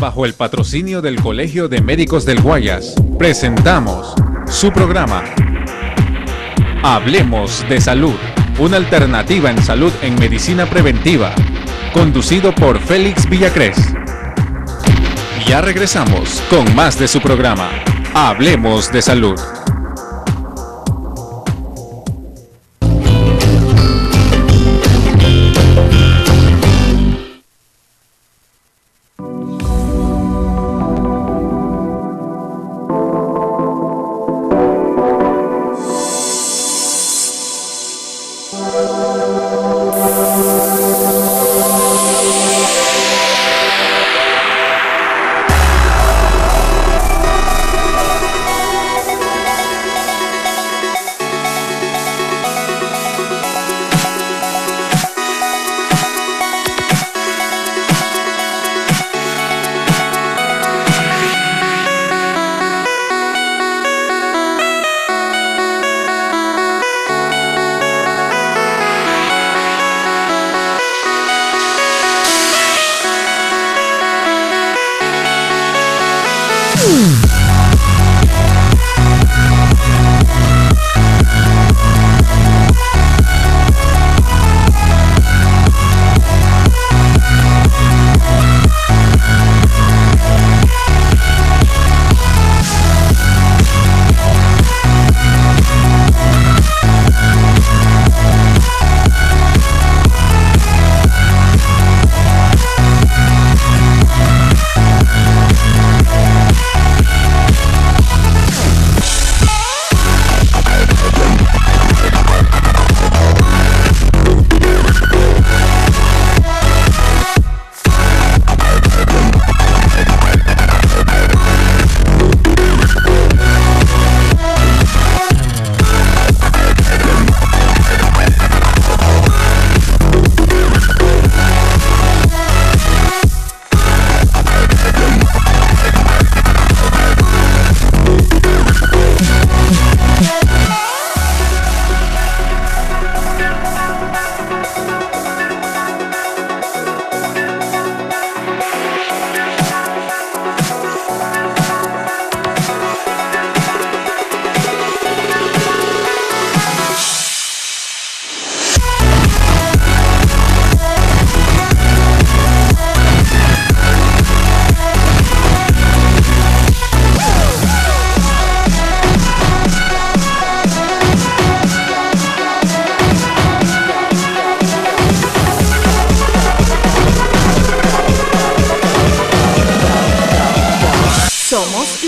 bajo el patrocinio del Colegio de Médicos del Guayas, presentamos su programa Hablemos de Salud, una alternativa en salud en medicina preventiva, conducido por Félix Villacrés. Ya regresamos con más de su programa Hablemos de Salud.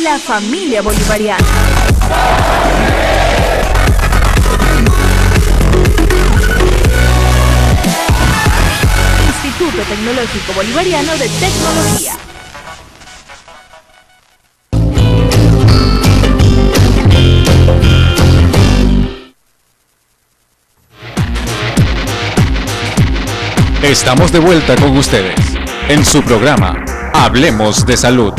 La familia bolivariana. Instituto Tecnológico Bolivariano de Tecnología. Estamos de vuelta con ustedes en su programa Hablemos de Salud.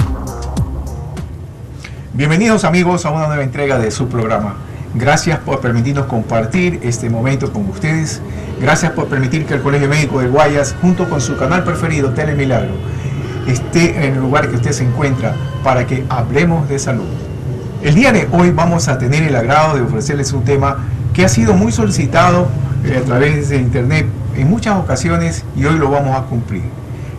Bienvenidos amigos a una nueva entrega de su programa. Gracias por permitirnos compartir este momento con ustedes. Gracias por permitir que el Colegio Médico de Guayas, junto con su canal preferido, Telemilagro, esté en el lugar que usted se encuentra para que hablemos de salud. El día de hoy vamos a tener el agrado de ofrecerles un tema que ha sido muy solicitado a través de internet en muchas ocasiones y hoy lo vamos a cumplir.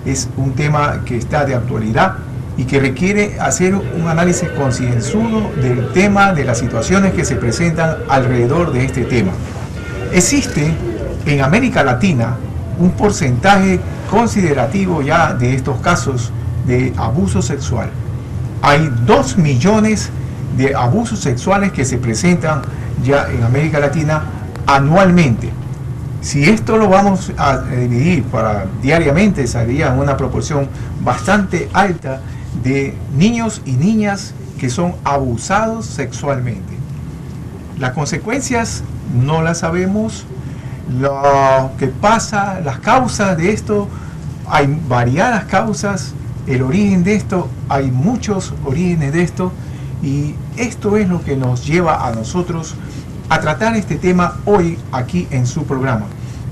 Es un tema que está de actualidad y que requiere hacer un análisis concienzudo del tema, de las situaciones que se presentan alrededor de este tema. Existe en América Latina un porcentaje considerativo ya de estos casos de abuso sexual. Hay 2 millones de abusos sexuales que se presentan ya en América Latina anualmente. Si esto lo vamos a dividir diariamente, sería una proporción bastante alta de niños y niñas que son abusados sexualmente. Las consecuencias no las sabemos, lo que pasa, las causas de esto, hay variadas causas, el origen de esto, hay muchos orígenes de esto, y esto es lo que nos lleva a nosotros a tratar este tema hoy aquí en su programa,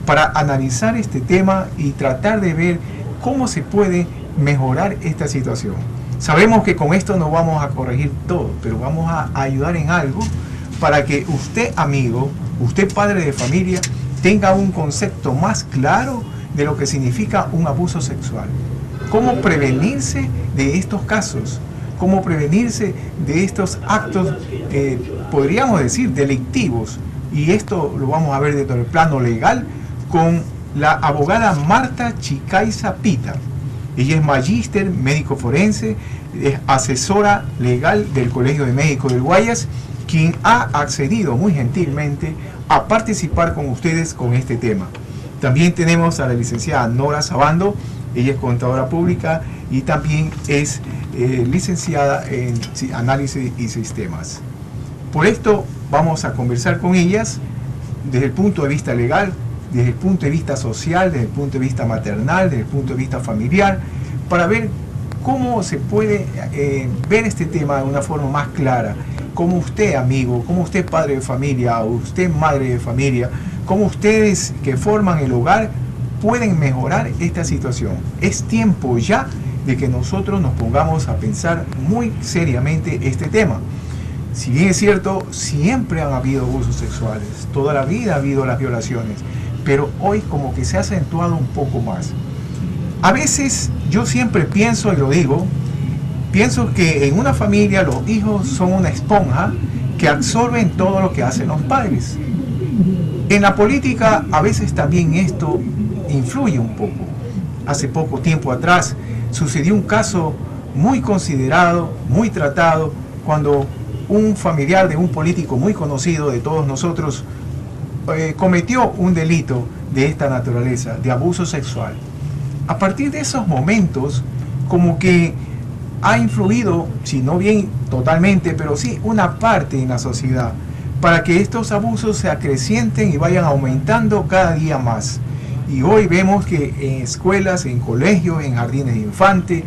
para analizar este tema y tratar de ver cómo se puede mejorar esta situación. Sabemos que con esto no vamos a corregir todo, pero vamos a ayudar en algo para que usted, amigo, usted padre de familia, tenga un concepto más claro de lo que significa un abuso sexual. Cómo prevenirse de estos casos, cómo prevenirse de estos actos, podríamos decir, delictivos. Y esto lo vamos a ver desde el plano legal con la abogada Marta Chicaiza Pita. Ella es magíster, médico forense, es asesora legal del Colegio de Médicos del Guayas, quien ha accedido muy gentilmente a participar con ustedes con este tema. También tenemos a la licenciada Nora Sabando, ella es contadora pública y también es licenciada en análisis y sistemas. Por esto vamos a conversar con ellas desde el punto de vista legal, desde el punto de vista social, desde el punto de vista maternal, desde el punto de vista familiar, para ver cómo se puede ver este tema de una forma más clara. Cómo usted, amigo, cómo usted padre de familia, o usted madre de familia, cómo ustedes que forman el hogar pueden mejorar esta situación. Es tiempo ya de que nosotros nos pongamos a pensar muy seriamente este tema. Si bien es cierto, siempre han habido abusos sexuales, toda la vida ha habido las violaciones, pero hoy como que se ha acentuado un poco más. A veces yo siempre pienso, y lo digo, pienso que en una familia los hijos son una esponja que absorben todo lo que hacen los padres. En la política a veces también esto influye un poco. Hace poco tiempo atrás sucedió un caso muy considerado, muy tratado, cuando un familiar de un político muy conocido de todos nosotros cometió un delito de esta naturaleza, de abuso sexual. A partir de esos momentos, como que ha influido, si no bien totalmente, pero sí una parte en la sociedad, para que estos abusos se acrecienten y vayan aumentando cada día más. Y hoy vemos que en escuelas, en colegios, en jardines de infantes,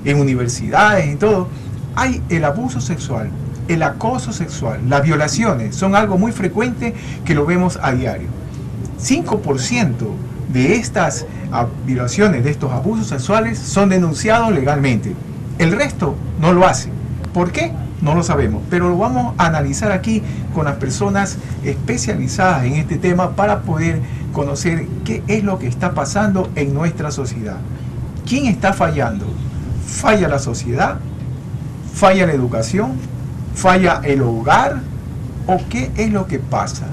en universidades, en todo, hay el abuso sexual, el acoso sexual, las violaciones, son algo muy frecuente que lo vemos a diario. 5% de estas violaciones, de estos abusos sexuales, son denunciados legalmente. El resto no lo hace. ¿Por qué? No lo sabemos, pero lo vamos a analizar aquí con las personas especializadas en este tema para poder conocer qué es lo que está pasando en nuestra sociedad. ¿Quién está fallando? ¿Falla la sociedad? ¿Falla la educación? ¿Falla el hogar? ¿O qué es lo que pasa?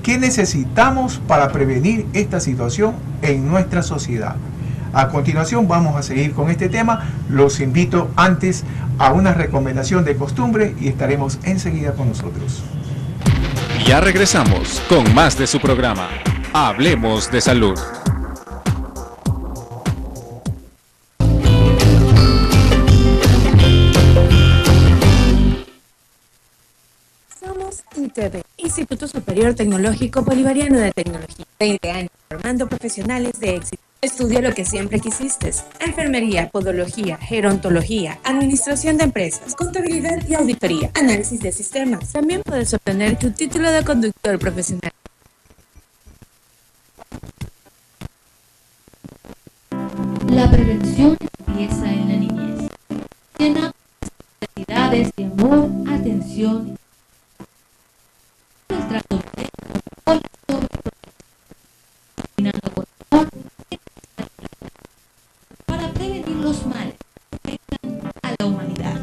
¿Qué necesitamos para prevenir esta situación en nuestra sociedad? A continuación vamos a seguir con este tema. Los invito antes a una recomendación de costumbre y estaremos enseguida con nosotros. Ya regresamos con más de su programa. Hablemos de salud. Somos ITB, Instituto Superior Tecnológico Bolivariano de Tecnología. 20 años formando profesionales de éxito. Estudia lo que siempre quisiste: enfermería, podología, gerontología, administración de empresas, contabilidad y auditoría, análisis de sistemas. También puedes obtener tu título de conductor profesional. La prevención empieza en la niñez. Llenamos necesidades de amor, atención. Nuestra adolescencia con la sobreprotección, combinando con amor para prevenir los males que afectan a la humanidad.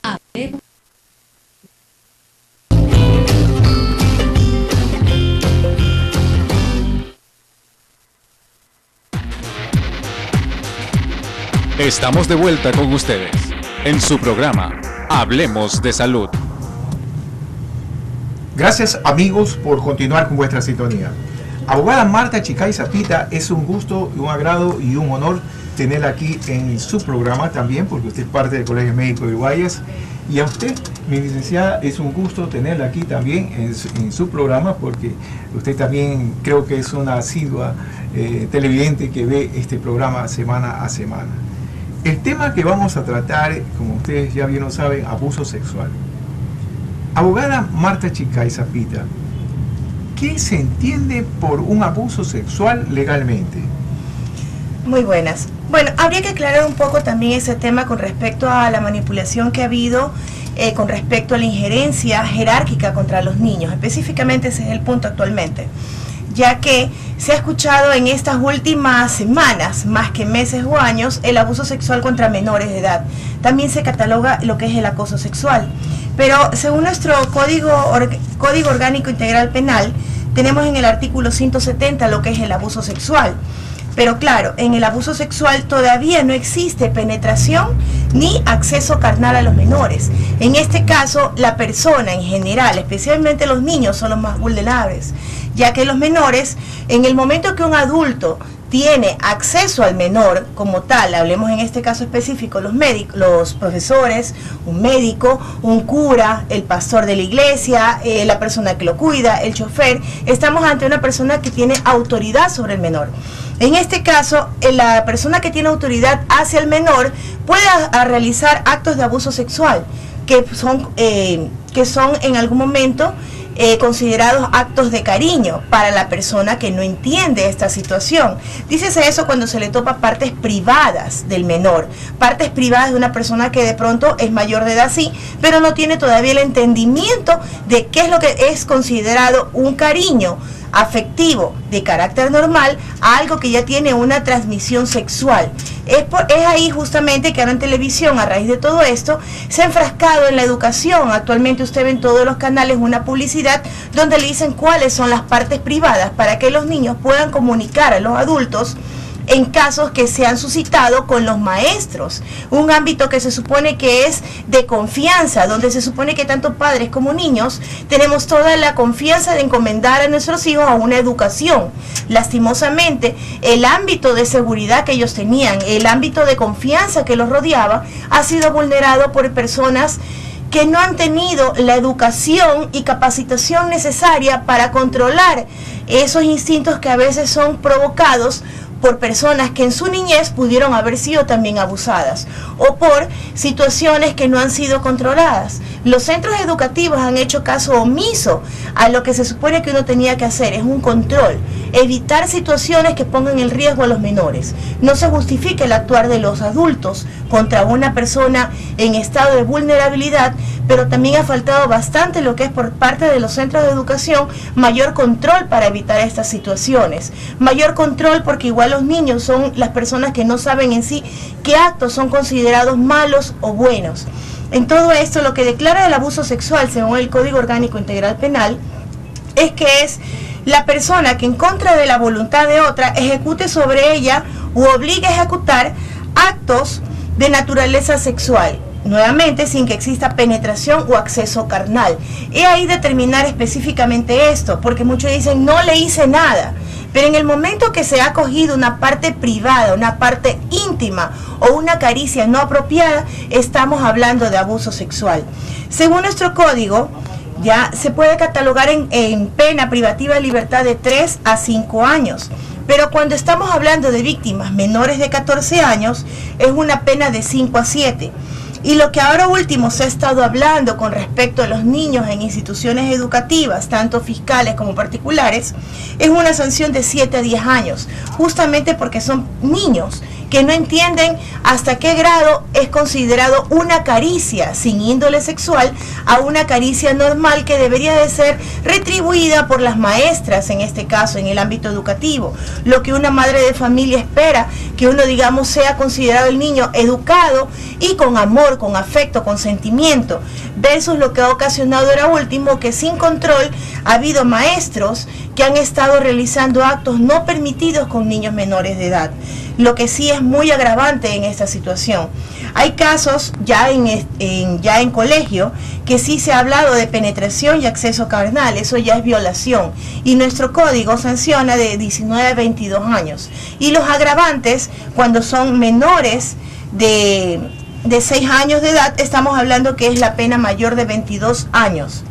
Hablemos. Estamos de vuelta con ustedes en su programa Hablemos de Salud. Gracias, amigos, por continuar con vuestra sintonía. Abogada Marta Chicaiza Pita, es un gusto, un agrado y un honor tenerla aquí en su programa también, porque usted es parte del Colegio Médico de Guayas. Y a usted, mi licenciada, es un gusto tenerla aquí también en su programa, porque usted también creo que es una asidua televidente que ve este programa semana a semana. El tema que vamos a tratar, como ustedes ya bien lo saben, abuso sexual. Abogada Marta Chicaiza Pita, ¿qué se entiende por un abuso sexual legalmente? Muy buenas. Bueno, habría que aclarar un poco también ese tema con respecto a la manipulación que ha habido con respecto a la injerencia jerárquica contra los niños. Específicamente ese es el punto actualmente, ya que se ha escuchado en estas últimas semanas, más que meses o años, el abuso sexual contra menores de edad. También se cataloga lo que es el acoso sexual. Pero según nuestro Código Orgánico Integral Penal, tenemos en el artículo 170 lo que es el abuso sexual. Pero claro, en el abuso sexual todavía no existe penetración ni acceso carnal a los menores. En este caso, la persona en general, especialmente los niños, son los más vulnerables, ya que los menores, en el momento que un adulto tiene acceso al menor como tal, hablemos en este caso específico, los médicos, los profesores, un médico, un cura, el pastor de la iglesia, la persona que lo cuida, el chofer, estamos ante una persona que tiene autoridad sobre el menor. En este caso, la persona que tiene autoridad hacia el menor puede realizar actos de abuso sexual, que son en algún momento considerados actos de cariño para la persona que no entiende esta situación. Dícese eso cuando se le topa partes privadas del menor, partes privadas de una persona que de pronto es mayor de edad, sí, pero no tiene todavía el entendimiento de qué es lo que es considerado un cariño afectivo de carácter normal a algo que ya tiene una transmisión sexual. Es ahí justamente que ahora en televisión, a raíz de todo esto, se ha enfrascado en la educación. Actualmente usted ve en todos los canales una publicidad donde le dicen cuáles son las partes privadas para que los niños puedan comunicar a los adultos en casos que se han suscitado con los maestros, un ámbito que se supone que es de confianza, donde se supone que tanto padres como niños tenemos toda la confianza de encomendar a nuestros hijos a una educación. Lastimosamente, el ámbito de seguridad que ellos tenían, el ámbito de confianza que los rodeaba, ha sido vulnerado por personas que no han tenido la educación y capacitación necesaria para controlar esos instintos que a veces son provocados por personas que en su niñez pudieron haber sido también abusadas o por situaciones que no han sido controladas. Los centros educativos han hecho caso omiso a lo que se supone que uno tenía que hacer, es un control, evitar situaciones que pongan en riesgo a los menores. No se justifica el actuar de los adultos contra una persona en estado de vulnerabilidad, pero también ha faltado bastante lo que es por parte de los centros de educación mayor control para evitar estas situaciones. Mayor control porque igual los niños son las personas que no saben en sí qué actos son considerados malos o buenos. En todo esto, lo que declara el abuso sexual, según el Código Orgánico Integral Penal, es que es la persona que en contra de la voluntad de otra ejecute sobre ella u obligue a ejecutar actos de naturaleza sexual, nuevamente sin que exista penetración o acceso carnal. He ahí determinar específicamente esto, porque muchos dicen no le hice nada. Pero en el momento que se ha cogido una parte privada, una parte íntima o una caricia no apropiada, estamos hablando de abuso sexual. Según nuestro código, ya se puede catalogar en pena privativa de libertad de 3 a 5 años. Pero cuando estamos hablando de víctimas menores de 14 años, es una pena de 5 a 7. Y lo que ahora último se ha estado hablando con respecto a los niños en instituciones educativas, tanto fiscales como particulares, es una sanción de 7 a 10 años, justamente porque son niños que no entienden hasta qué grado es considerado una caricia sin índole sexual a una caricia normal que debería de ser retribuida por las maestras, en este caso en el ámbito educativo. Lo que una madre de familia espera, que uno digamos sea considerado el niño educado y con amor, con afecto, con sentimiento, versus lo que ha ocasionado ahora último que sin control ha habido maestros que han estado realizando actos no permitidos con niños menores de edad, lo que sí es muy agravante en esta situación. Hay casos ya en colegio que sí se ha hablado de penetración y acceso carnal, eso ya es violación, y nuestro código sanciona de 19 a 22 años. Y los agravantes, cuando son menores de 6 años de edad, estamos hablando que es la pena mayor de 22 años.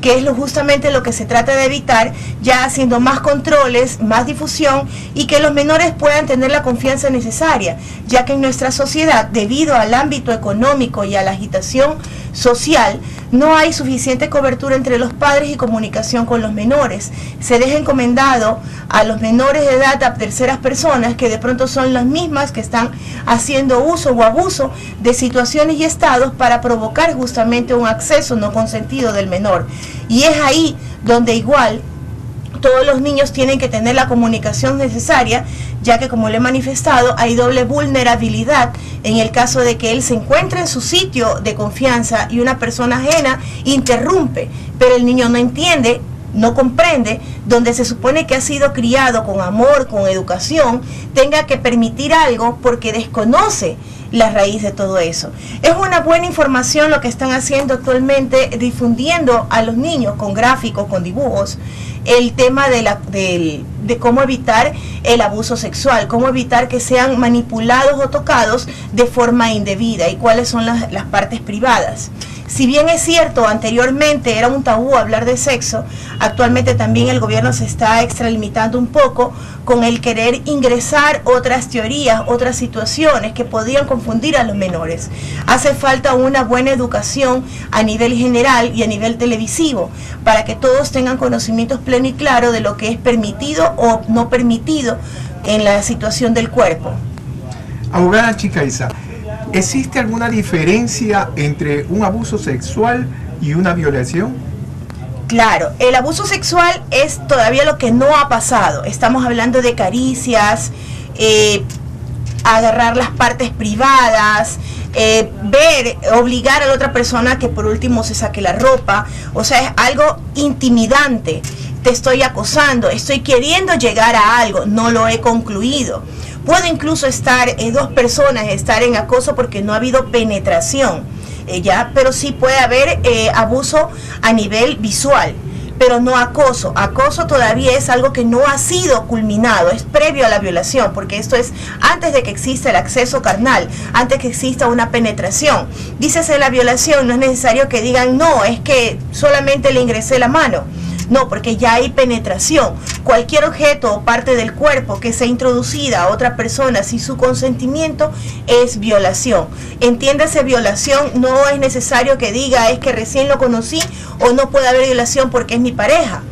Que es justamente lo que se trata de evitar, ya haciendo más controles, más difusión y que los menores puedan tener la confianza necesaria, ya que en nuestra sociedad, debido al ámbito económico y a la agitación social, no hay suficiente cobertura entre los padres y comunicación con los menores. Se deja encomendado a los menores de edad a terceras personas que de pronto son las mismas que están haciendo uso o abuso de situaciones y estados para provocar justamente un acceso no consentido del menor. Y es ahí donde igual todos los niños tienen que tener la comunicación necesaria, ya que, como le he manifestado, hay doble vulnerabilidad en el caso de que él se encuentre en su sitio de confianza y una persona ajena interrumpe, pero el niño no entiende, no comprende, donde se supone que ha sido criado con amor, con educación, tenga que permitir algo porque desconoce la raíz de todo eso. Es una buena información lo que están haciendo actualmente, difundiendo a los niños con gráficos, con dibujos, el tema de cómo evitar el abuso sexual, cómo evitar que sean manipulados o tocados de forma indebida y cuáles son las partes privadas. Si bien es cierto, anteriormente era un tabú hablar de sexo, actualmente también el gobierno se está extralimitando un poco con el querer ingresar otras teorías, otras situaciones que podrían confundir a los menores. Hace falta una buena educación a nivel general y a nivel televisivo para que todos tengan conocimientos pleno y claro de lo que es permitido o no permitido en la situación del cuerpo. Abogada Chicaiza, ¿existe alguna diferencia entre un abuso sexual y una violación? Claro, el abuso sexual es todavía lo que no ha pasado. Estamos hablando de caricias, agarrar las partes privadas, obligar a la otra persona que por último se saque la ropa. O sea, es algo intimidante. Te estoy acosando, estoy queriendo llegar a algo, no lo he concluido. Puedo incluso estar, dos personas estar en acoso porque no ha habido penetración, pero sí puede haber abuso a nivel visual, pero no acoso. Acoso todavía es algo que no ha sido culminado, es previo a la violación, porque esto es antes de que exista el acceso carnal, antes que exista una penetración. Dícese la violación, no es necesario que digan, no, es que solamente le ingresé la mano. No, porque ya hay penetración. Cualquier objeto o parte del cuerpo que sea introducida a otra persona sin su consentimiento es violación. Entiéndase, violación no es necesario que diga es que recién lo conocí o no puede haber violación porque es mi pareja.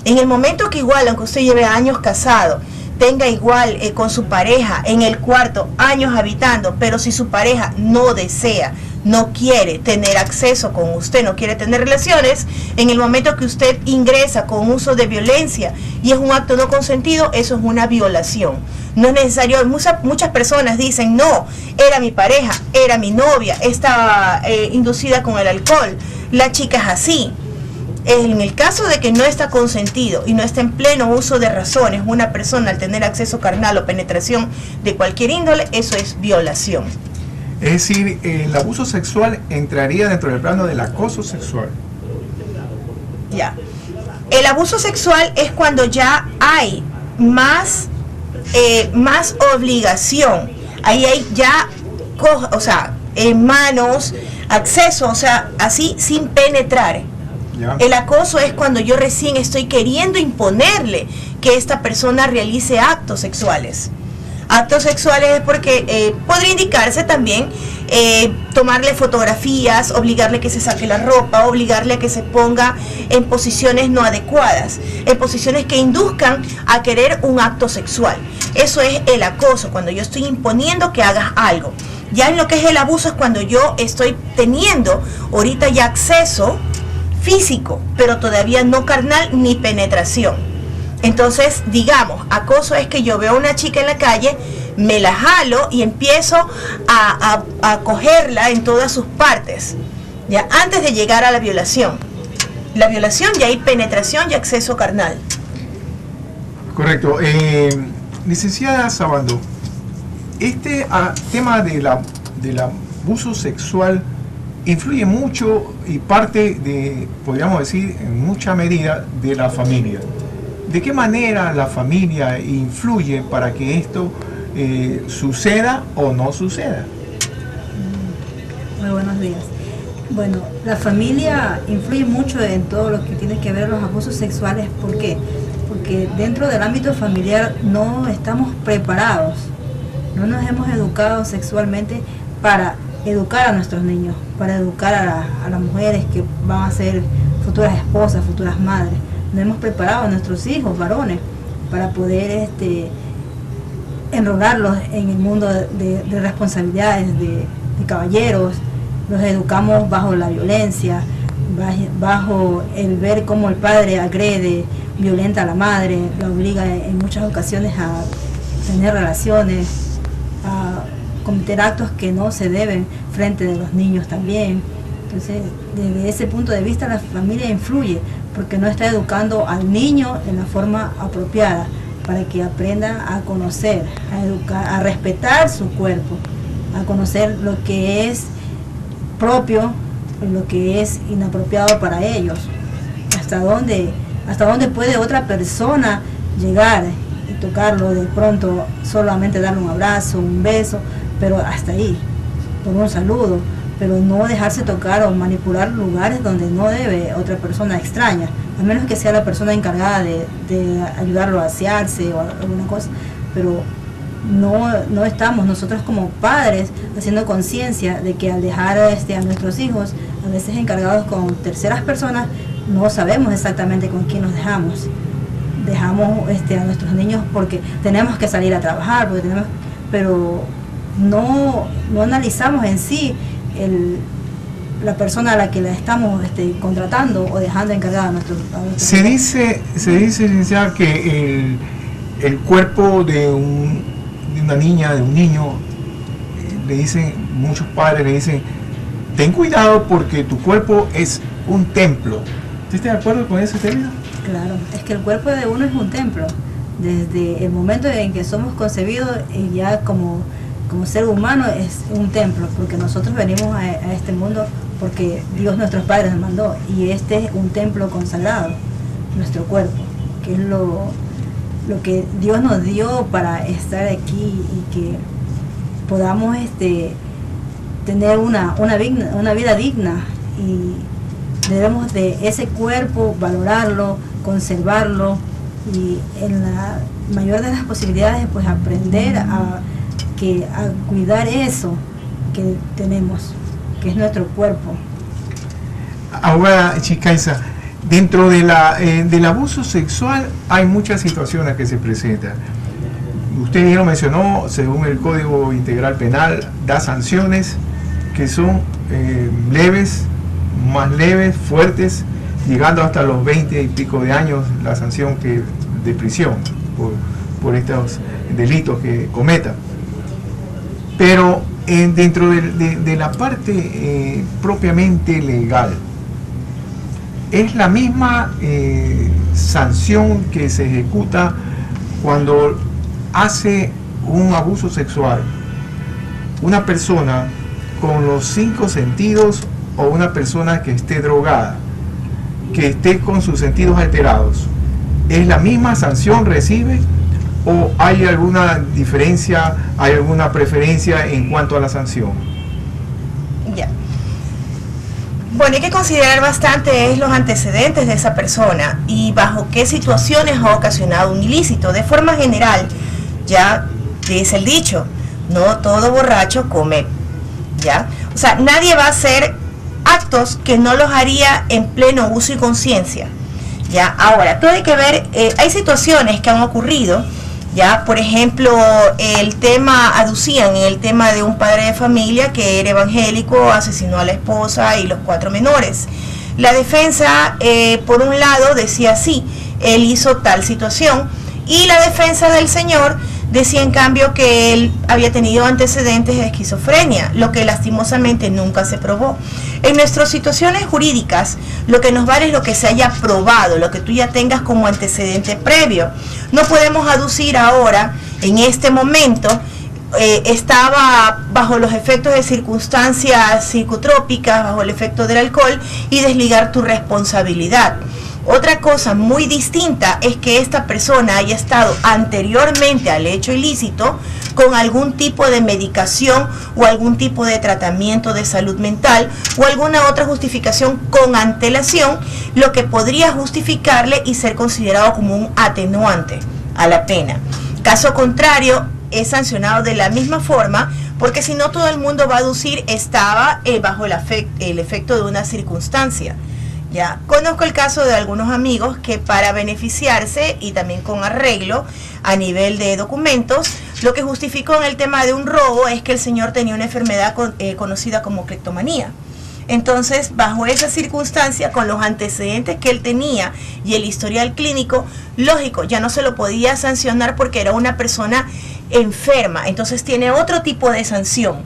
En el momento que igual, aunque usted lleve años casado, tenga igual con su pareja en el cuarto, años habitando, pero si su pareja no desea, no quiere tener acceso con usted, no quiere tener relaciones, en el momento que usted ingresa con uso de violencia y es un acto no consentido, eso es una violación. No es necesario, muchas personas dicen, no, era mi pareja, era mi novia, estaba inducida con el alcohol, la chica es así. En el caso de que no está consentido y no está en pleno uso de razones, una persona al tener acceso carnal o penetración de cualquier índole, eso es violación. Es decir, el abuso sexual entraría dentro del plano del acoso sexual. Ya. El abuso sexual es cuando ya hay más obligación. Ahí hay ya, manos, acceso, o sea, así sin penetrar. Ya. El acoso es cuando yo recién estoy queriendo imponerle que esta persona realice actos sexuales. Actos sexuales es porque podría indicarse también tomarle fotografías, obligarle que se saque la ropa, obligarle a que se ponga en posiciones no adecuadas, en posiciones que induzcan a querer un acto sexual. Eso es el acoso, cuando yo estoy imponiendo que hagas algo. Ya en lo que es el abuso es cuando yo estoy teniendo ahorita ya acceso físico, pero todavía no carnal ni penetración. Entonces, digamos, acoso es que yo veo a una chica en la calle, me la jalo y empiezo a cogerla en todas sus partes, ya antes de llegar a la violación. La violación ya hay penetración y acceso carnal. Correcto. Licenciada Sabando, este tema del abuso sexual influye mucho y parte de, podríamos decir, en mucha medida, de la familia. ¿De qué manera la familia influye para que esto suceda o no suceda? Muy buenos días. Bueno, la familia influye mucho en todo lo que tiene que ver los abusos sexuales. ¿Por qué? Porque dentro del ámbito familiar no estamos preparados, no nos hemos educado sexualmente para educar a nuestros niños, para educar a las mujeres que van a ser futuras esposas, futuras madres. Nos hemos preparado a nuestros hijos varones para poder enrolarlos en el mundo de responsabilidades, de caballeros. Los educamos bajo la violencia, bajo el ver cómo el padre agrede, violenta a la madre, la obliga en muchas ocasiones a tener relaciones, a cometer actos que no se deben frente de los niños también. Entonces, desde ese punto de vista, la familia influye, porque no está educando al niño en la forma apropiada, para que aprenda a conocer, a educar, a respetar su cuerpo, a conocer lo que es propio y lo que es inapropiado para ellos, hasta dónde puede otra persona llegar y tocarlo, de pronto solamente darle un abrazo, un beso, pero hasta ahí, por un saludo, pero no dejarse tocar o manipular lugares donde no debe otra persona extraña, a menos que sea la persona encargada de ayudarlo a asearse o alguna cosa, pero no estamos nosotros como padres haciendo conciencia de que al dejar a nuestros hijos a veces encargados con terceras personas, no sabemos exactamente con quién nos dejamos a nuestros niños porque tenemos que salir a trabajar, pero no analizamos en sí la persona a la que la estamos contratando o dejando encargada a nuestros se dice, licenciada, que el cuerpo de una niña, de un niño, le dicen, muchos padres le dicen, ten cuidado porque tu cuerpo es un templo. ¿Usted está de acuerdo con ese término? Claro, es que el cuerpo de uno es un templo. Desde el momento en que somos concebidos, ya como ser humano es un templo, porque nosotros venimos a este mundo porque Dios nuestros padres nos mandó, y este es un templo consagrado, nuestro cuerpo, que es lo que Dios nos dio para estar aquí y que podamos tener una vida digna, y debemos de ese cuerpo valorarlo, conservarlo, y en la mayor de las posibilidades pues aprender a cuidar eso que tenemos, que es nuestro cuerpo. Ahora, Chicaiza, dentro del abuso sexual hay muchas situaciones que se presentan. Usted ya lo mencionó, según el Código Integral Penal, da sanciones que son leves, más leves, fuertes, llegando hasta los 20 y pico de años la sanción de prisión por estos delitos que cometa. Pero dentro de la parte propiamente legal, es la misma sanción que se ejecuta cuando hace un abuso sexual una persona con los 5 sentidos o una persona que esté drogada, que esté con sus sentidos alterados. ¿Es la misma sanción recibe o hay alguna diferencia, hay alguna preferencia en cuanto a la sanción? Ya. Bueno, hay que considerar bastante los antecedentes de esa persona y bajo qué situaciones ha ocasionado un ilícito. De forma general, ya dice el dicho, no todo borracho come, ¿ya? O sea, nadie va a hacer actos que no los haría en pleno uso y conciencia, ¿ya? Ahora, todo hay que ver, hay situaciones que han ocurrido, ¿ya? Por ejemplo, aducían en el tema de un padre de familia que era evangélico, asesinó a la esposa y los 4 menores. La defensa, por un lado, decía sí, él hizo tal situación, y la defensa del señor decía en cambio que él había tenido antecedentes de esquizofrenia, lo que lastimosamente nunca se probó. En nuestras situaciones jurídicas, lo que nos vale es lo que se haya probado, lo que tú ya tengas como antecedente previo. No podemos aducir ahora, en este momento, estaba bajo los efectos de circunstancias psicotrópicas, bajo el efecto del alcohol, y desligar tu responsabilidad. Otra cosa muy distinta es que esta persona haya estado anteriormente al hecho ilícito con algún tipo de medicación o algún tipo de tratamiento de salud mental o alguna otra justificación con antelación, lo que podría justificarle y ser considerado como un atenuante a la pena. Caso contrario, es sancionado de la misma forma porque si no todo el mundo va a aducir estaba bajo el efecto de una circunstancia. Ya conozco el caso de algunos amigos que para beneficiarse y también con arreglo a nivel de documentos, lo que justificó en el tema de un robo es que el señor tenía una enfermedad conocida como cleptomanía. Entonces, bajo esa circunstancia, con los antecedentes que él tenía y el historial clínico, lógico, ya no se lo podía sancionar porque era una persona enferma. Entonces tiene otro tipo de sanción,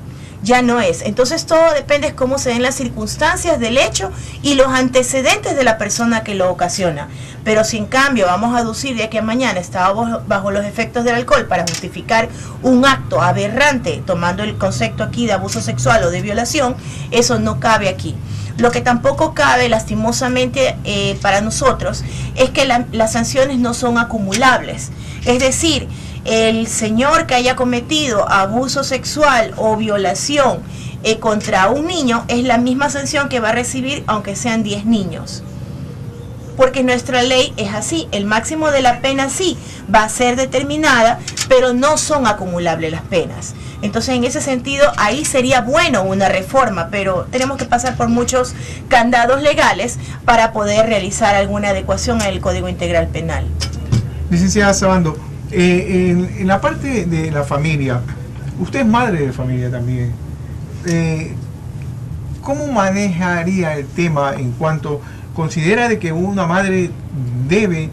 ya no es. Entonces todo depende de cómo se den las circunstancias del hecho y los antecedentes de la persona que lo ocasiona. Pero si en cambio vamos a aducir de que mañana estaba bajo los efectos del alcohol para justificar un acto aberrante, tomando el concepto aquí de abuso sexual o de violación, eso no cabe aquí. Lo que tampoco cabe, lastimosamente, para nosotros, es que las sanciones no son acumulables. Es decir, el señor que haya cometido abuso sexual o violación contra un niño es la misma sanción que va a recibir aunque sean 10 niños. Porque nuestra ley es así, el máximo de la pena sí va a ser determinada, pero no son acumulables las penas. Entonces, en ese sentido, ahí sería bueno una reforma, pero tenemos que pasar por muchos candados legales para poder realizar alguna adecuación al Código Integral Penal. Licenciada Sabando, en la parte de la familia, usted es madre de familia también, ¿cómo manejaría el tema en cuanto considera de que una madre debe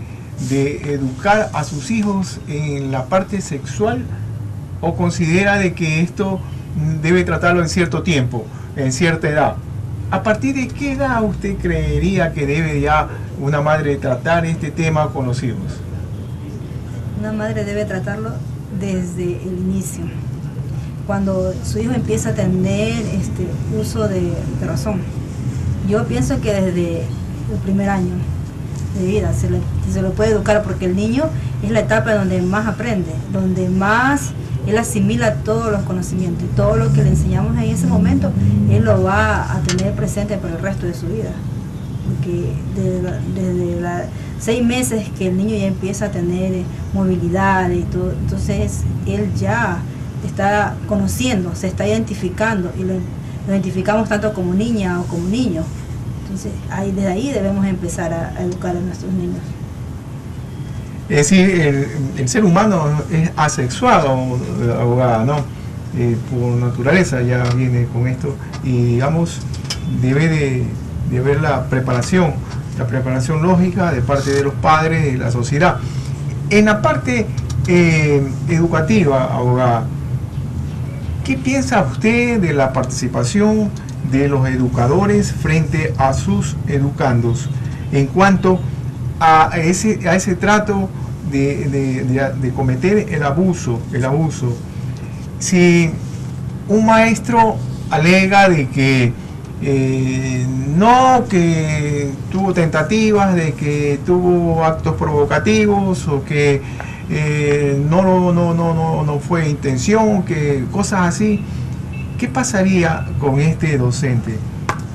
de educar a sus hijos en la parte sexual o considera de que esto debe tratarlo en cierto tiempo, en cierta edad? ¿A partir de qué edad usted creería que debe ya una madre tratar este tema con los hijos? Una madre debe tratarlo desde el inicio, cuando su hijo empieza a tener uso de razón. Yo pienso que desde el primer año de vida se lo puede educar, porque el niño es la etapa donde más aprende, donde más él asimila todos los conocimientos, y todo lo que le enseñamos en ese momento él lo va a tener presente por el resto de su vida, porque desde los 6 meses que el niño ya empieza a tener movilidad y todo, entonces él ya está conociendo, se está identificando, y lo identificamos tanto como niña o como niño. Entonces, desde ahí debemos empezar a educar a nuestros niños. Es decir, el ser humano es asexuado, abogada, ¿no? Por naturaleza ya viene con esto, y digamos, debe de haber la preparación lógica de parte de los padres, de la sociedad. En la parte educativa, abogada, ¿qué piensa usted de la participación de los educadores frente a sus educandos en cuanto a ese trato de cometer el abuso? Si un maestro alega de que que tuvo tentativas, de que tuvo actos provocativos, o que no fue intención, que cosas así, ¿qué pasaría con este docente?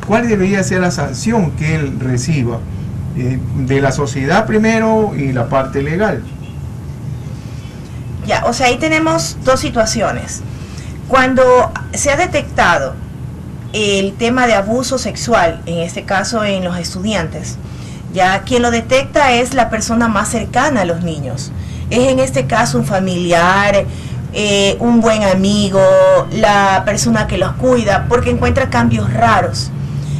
¿Cuál debería ser la sanción que él reciba? De la sociedad primero y la parte legal. Ya, o sea, ahí tenemos dos situaciones. Cuando se ha detectado el tema de abuso sexual, en este caso en los estudiantes, ya quien lo detecta es la persona más cercana a los niños. Es en este caso un familiar, un buen amigo, la persona que los cuida, porque encuentra cambios raros.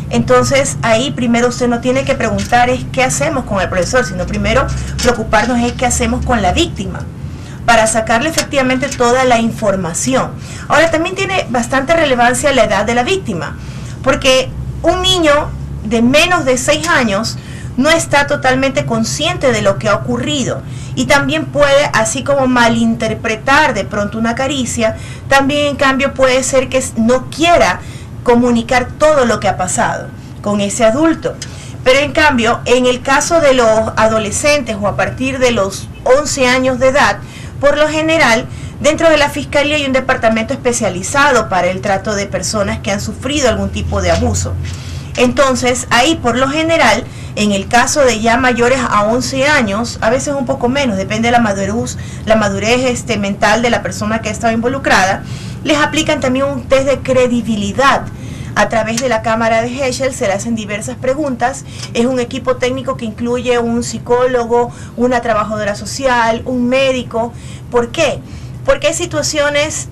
Entonces ahí primero usted no tiene que preguntar es qué hacemos con el profesor, sino primero preocuparnos es qué hacemos con la víctima, para sacarle efectivamente toda la información. Ahora también tiene bastante relevancia la edad de la víctima, porque un niño de menos de 6 años no está totalmente consciente de lo que ha ocurrido, y también puede, así como malinterpretar de pronto una caricia, también en cambio puede ser que no quiera comunicar todo lo que ha pasado con ese adulto. Pero en cambio, en el caso de los adolescentes o a partir de los 11 años de edad, por lo general, dentro de la Fiscalía hay un departamento especializado para el trato de personas que han sufrido algún tipo de abuso. Entonces, ahí por lo general, en el caso de ya mayores a 11 años, a veces un poco menos, depende de la madurez mental de la persona que ha estado involucrada, Les aplican también un test de credibilidad. A través de la cámara de Herschel se le hacen diversas preguntas. Es un equipo técnico que incluye un psicólogo, una trabajadora social, un médico. ¿Por qué? Porque hay situaciones,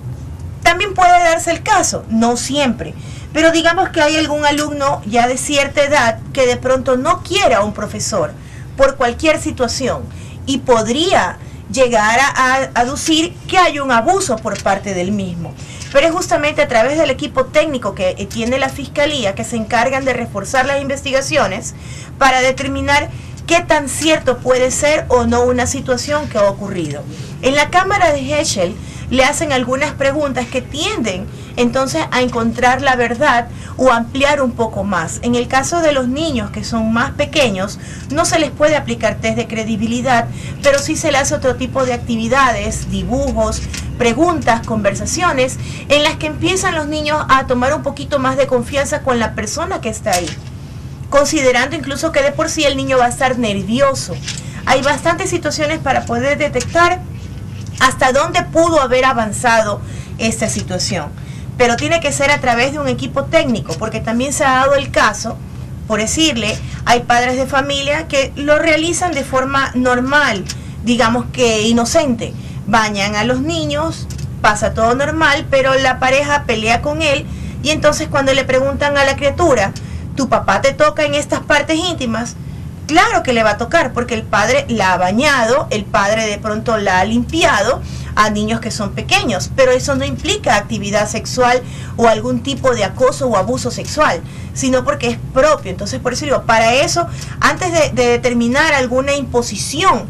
también puede darse el caso, no siempre, pero digamos que hay algún alumno ya de cierta edad que de pronto no quiere a un profesor por cualquier situación y podría llegar a aducir que hay un abuso por parte del mismo. Pero es justamente a través del equipo técnico que tiene la Fiscalía que se encargan de reforzar las investigaciones para determinar qué tan cierto puede ser o no una situación que ha ocurrido. En la cámara de Herschel le hacen algunas preguntas que tienden entonces a encontrar la verdad o ampliar un poco más. En el caso de los niños que son más pequeños, no se les puede aplicar test de credibilidad, pero sí se le hace otro tipo de actividades, dibujos, preguntas, conversaciones, en las que empiezan los niños a tomar un poquito más de confianza con la persona que está ahí, considerando incluso que de por sí el niño va a estar nervioso. Hay bastantes situaciones para poder detectar hasta dónde pudo haber avanzado esta situación, pero tiene que ser a través de un equipo técnico, porque también se ha dado el caso, por decirle, hay padres de familia que lo realizan de forma normal, digamos que inocente, bañan a los niños, pasa todo normal, pero la pareja pelea con él y entonces cuando le preguntan a la criatura, ¿tu papá te toca en estas partes íntimas? Claro que le va a tocar, porque el padre la ha bañado, el padre de pronto la ha limpiado a niños que son pequeños, pero eso no implica actividad sexual o algún tipo de acoso o abuso sexual, sino porque es propio. Entonces, por eso digo, para eso, antes de determinar alguna imposición,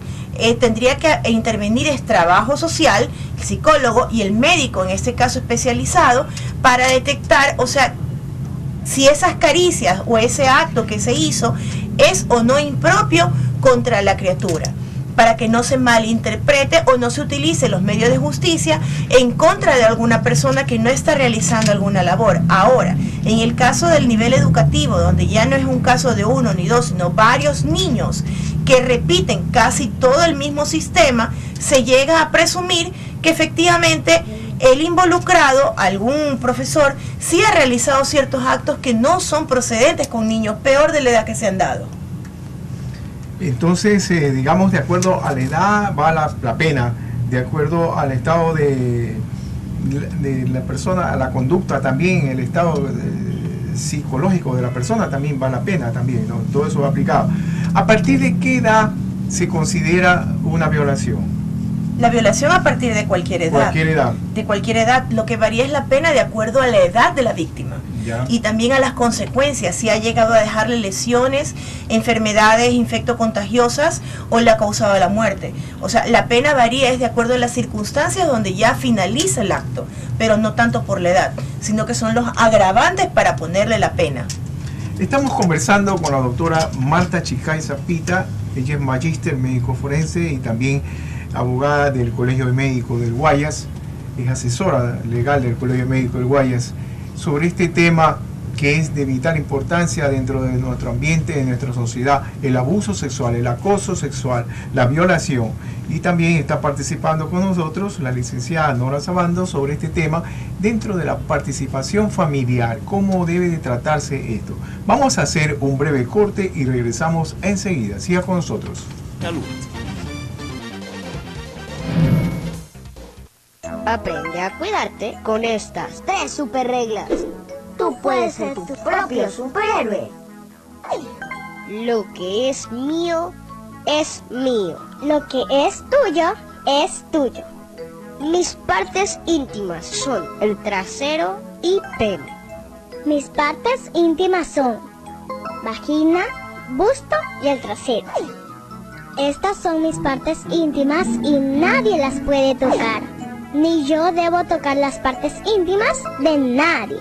tendría que intervenir el trabajo social, el psicólogo y el médico, en este caso especializado, para detectar, o sea, si esas caricias o ese acto que se hizo es o no impropio contra la criatura, para que no se malinterprete o no se utilice los medios de justicia en contra de alguna persona que no está realizando alguna labor. Ahora, en el caso del nivel educativo, donde ya no es un caso de uno ni dos, sino varios niños que repiten casi todo el mismo sistema, se llega a presumir que efectivamente el involucrado, algún profesor, sí ha realizado ciertos actos que no son procedentes con niños, peor de la edad que se han dado. Entonces, digamos, de acuerdo a la edad va la pena, de acuerdo al estado de la persona, a la conducta también, el estado psicológico de la persona también va la pena también, ¿no? Todo eso va aplicado. ¿A partir de qué edad se considera una violación? La violación a partir de cualquier edad. Cualquier edad. De cualquier edad. Lo que varía es la pena de acuerdo a la edad de la víctima. Ya. Y también a las consecuencias, si ha llegado a dejarle lesiones, enfermedades infectocontagiosas o le ha causado la muerte. O sea, la pena varía es de acuerdo a las circunstancias donde ya finaliza el acto, pero no tanto por la edad, sino que son los agravantes para ponerle la pena. Estamos conversando con la doctora Marta Chicay Zapita. Ella es magíster médico forense y también abogada del Colegio de Médicos del Guayas, es asesora legal del Colegio Médico del Guayas, sobre este tema que es de vital importancia dentro de nuestro ambiente, de nuestra sociedad, el abuso sexual, el acoso sexual, la violación. Y también está participando con nosotros la licenciada Nora Sabando sobre este tema dentro de la participación familiar, cómo debe de tratarse esto. Vamos a hacer un breve corte y regresamos enseguida. Siga con nosotros. Salud. Aprende a cuidarte con estas 3 super reglas. Tú puedes ser tu propio superhéroe. Lo que es mío, es mío. Lo que es tuyo, es tuyo. Mis partes íntimas son el trasero y pene. Mis partes íntimas son vagina, busto y el trasero. Estas son mis partes íntimas y nadie las puede tocar. Ni yo debo tocar las partes íntimas de nadie.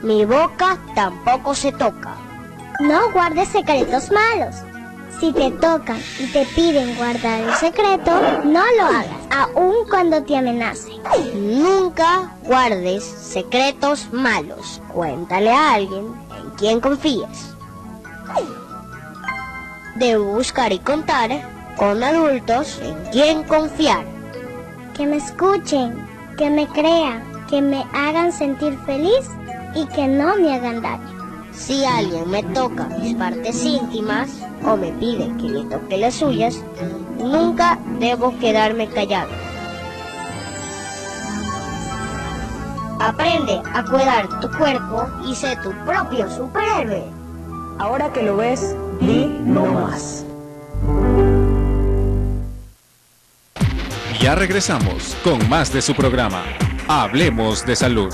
Mi boca tampoco se toca. No guardes secretos malos. Si te tocan y te piden guardar el secreto, no lo hagas, aun cuando te amenacen. Nunca guardes secretos malos. Cuéntale a alguien en quien confíes. Debo buscar y contar con adultos en quien confiar. Que me escuchen, que me crean. que me hagan sentir feliz y que no me hagan daño. Si alguien me toca mis partes íntimas o me pide que le toque las suyas, nunca debo quedarme callado. Aprende a cuidar tu cuerpo y sé tu propio superhéroe. Ahora que lo ves, di no más. Ya regresamos con más de su programa. Hablemos de salud.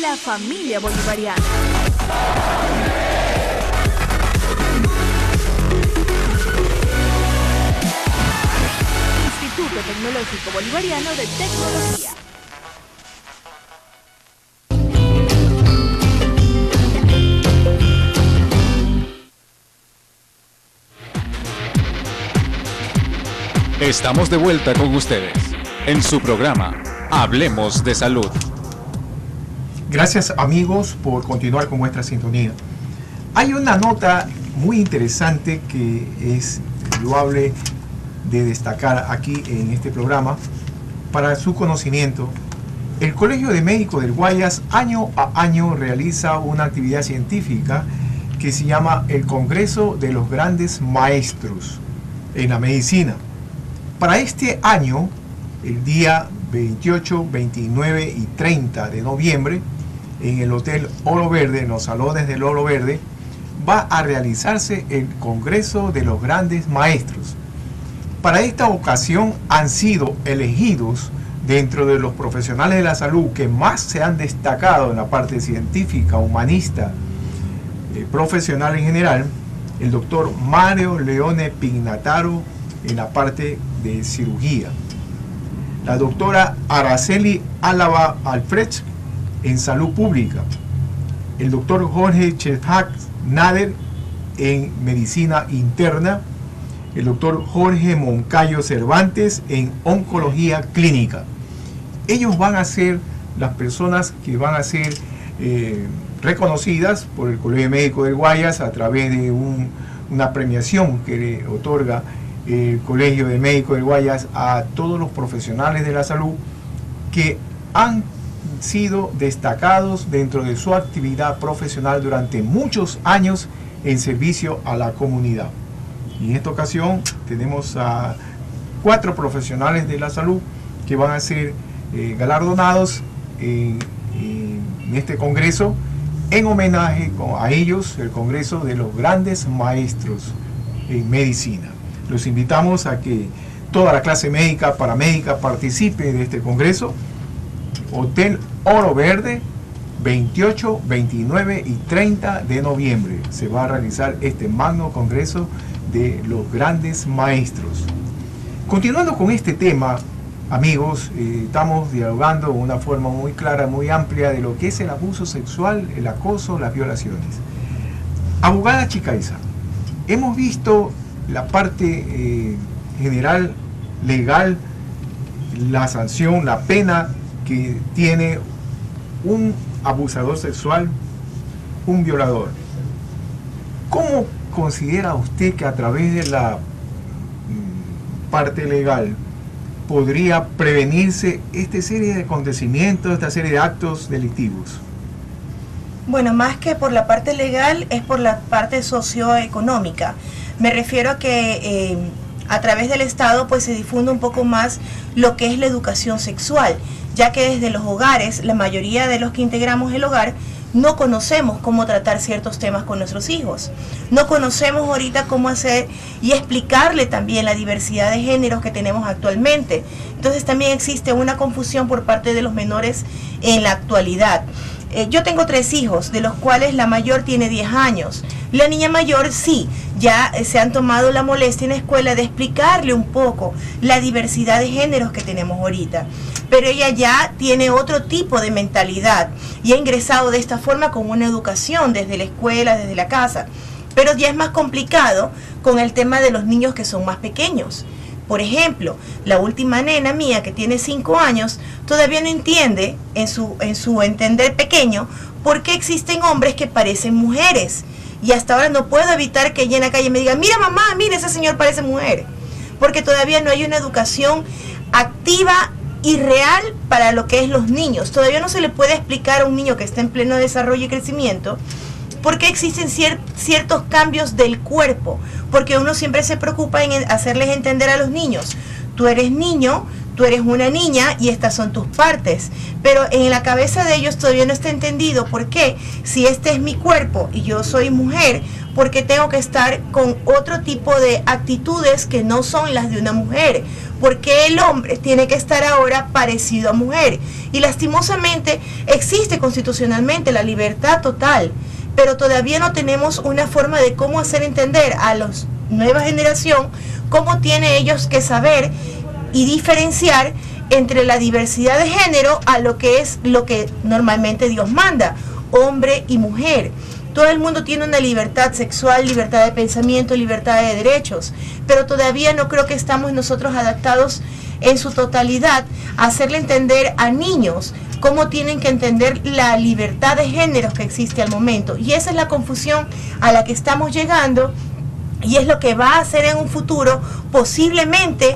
La familia bolivariana. Instituto Tecnológico Bolivariano de Tecnología. Estamos de vuelta con ustedes en su programa Hablemos de Salud. Gracias, amigos, por continuar con nuestra sintonía. Hay una nota muy interesante que es loable de destacar aquí en este programa para su conocimiento. El Colegio de Médicos del Guayas año a año realiza una actividad científica que se llama el Congreso de los Grandes Maestros en la Medicina. Para este año, el día 28, 29 y 30 de noviembre, en el Hotel Oro Verde, en los salones del Oro Verde, va a realizarse el Congreso de los Grandes Maestros. Para esta ocasión han sido elegidos dentro de los profesionales de la salud que más se han destacado en la parte científica, humanista, profesional en general, el doctor Mario Leone Pignataro en la parte de cirugía, la doctora Araceli Álava Alfred en salud pública, el doctor Jorge Chehak Nader en medicina interna, el doctor Jorge Moncayo Cervantes en oncología clínica. Ellos van a ser las personas que van a ser reconocidas por el Colegio Médico del Guayas a través de una premiación que le otorga el Colegio de Médicos del Guayas a todos los profesionales de la salud que han sido destacados dentro de su actividad profesional durante muchos años en servicio a la comunidad. Y en esta ocasión tenemos a 4 profesionales de la salud que van a ser galardonados en este congreso, en homenaje a ellos, el Congreso de los Grandes Maestros en Medicina. Los invitamos a que toda la clase médica, paramédica participe de este congreso. Hotel Oro Verde, 28, 29 y 30 de noviembre. Se va a realizar este magno congreso de los grandes maestros. Continuando con este tema, amigos, estamos dialogando de una forma muy clara, muy amplia de lo que es el abuso sexual, el acoso, las violaciones. Abogada Chicaiza, hemos visto la parte general, legal, la sanción, la pena que tiene un abusador sexual, un violador. ¿Cómo considera usted que a través de la parte legal podría prevenirse esta serie de acontecimientos, esta serie de actos delictivos? Bueno, más que por la parte legal, es por la parte socioeconómica. Me refiero a que a través del Estado pues se difunde un poco más lo que es la educación sexual, ya que desde los hogares, la mayoría de los que integramos el hogar, no conocemos cómo tratar ciertos temas con nuestros hijos. No conocemos ahorita cómo hacer y explicarle también la diversidad de géneros que tenemos actualmente. Entonces también existe una confusión por parte de los menores en la actualidad. Yo tengo 3 hijos, de los cuales la mayor tiene 10 años. La niña mayor sí, ya se han tomado la molestia en la escuela de explicarle un poco la diversidad de géneros que tenemos ahorita. Pero ella ya tiene otro tipo de mentalidad y ha ingresado de esta forma con una educación desde la escuela, desde la casa. Pero ya es más complicado con el tema de los niños que son más pequeños. Por ejemplo, la última nena mía que tiene 5 años todavía no entiende en su entender pequeño por qué existen hombres que parecen mujeres. Y hasta ahora no puedo evitar que ella en la calle me diga, mira mamá, mira ese señor parece mujer. Porque todavía no hay una educación activa y real para lo que es los niños. Todavía no se le puede explicar a un niño que está en pleno desarrollo y crecimiento por qué existen ciertos cambios del cuerpo. Porque uno siempre se preocupa en hacerles entender a los niños, tú eres niño, tú eres una niña y estas son tus partes. Pero en la cabeza de ellos todavía no está entendido por qué, si este es mi cuerpo y yo soy mujer, porque tengo que estar con otro tipo de actitudes que no son las de una mujer. Porque el hombre tiene que estar ahora parecido a mujer. Y lastimosamente existe constitucionalmente la libertad total, pero todavía no tenemos una forma de cómo hacer entender a la nueva generación cómo tiene ellos que saber y diferenciar entre la diversidad de género a lo que es lo que normalmente Dios manda, hombre y mujer. Todo el mundo tiene una libertad sexual, libertad de pensamiento, libertad de derechos, pero todavía no creo que estamos nosotros adaptados en su totalidad a hacerle entender a niños cómo tienen que entender la libertad de géneros que existe al momento. Y esa es la confusión a la que estamos llegando y es lo que va a hacer en un futuro posiblemente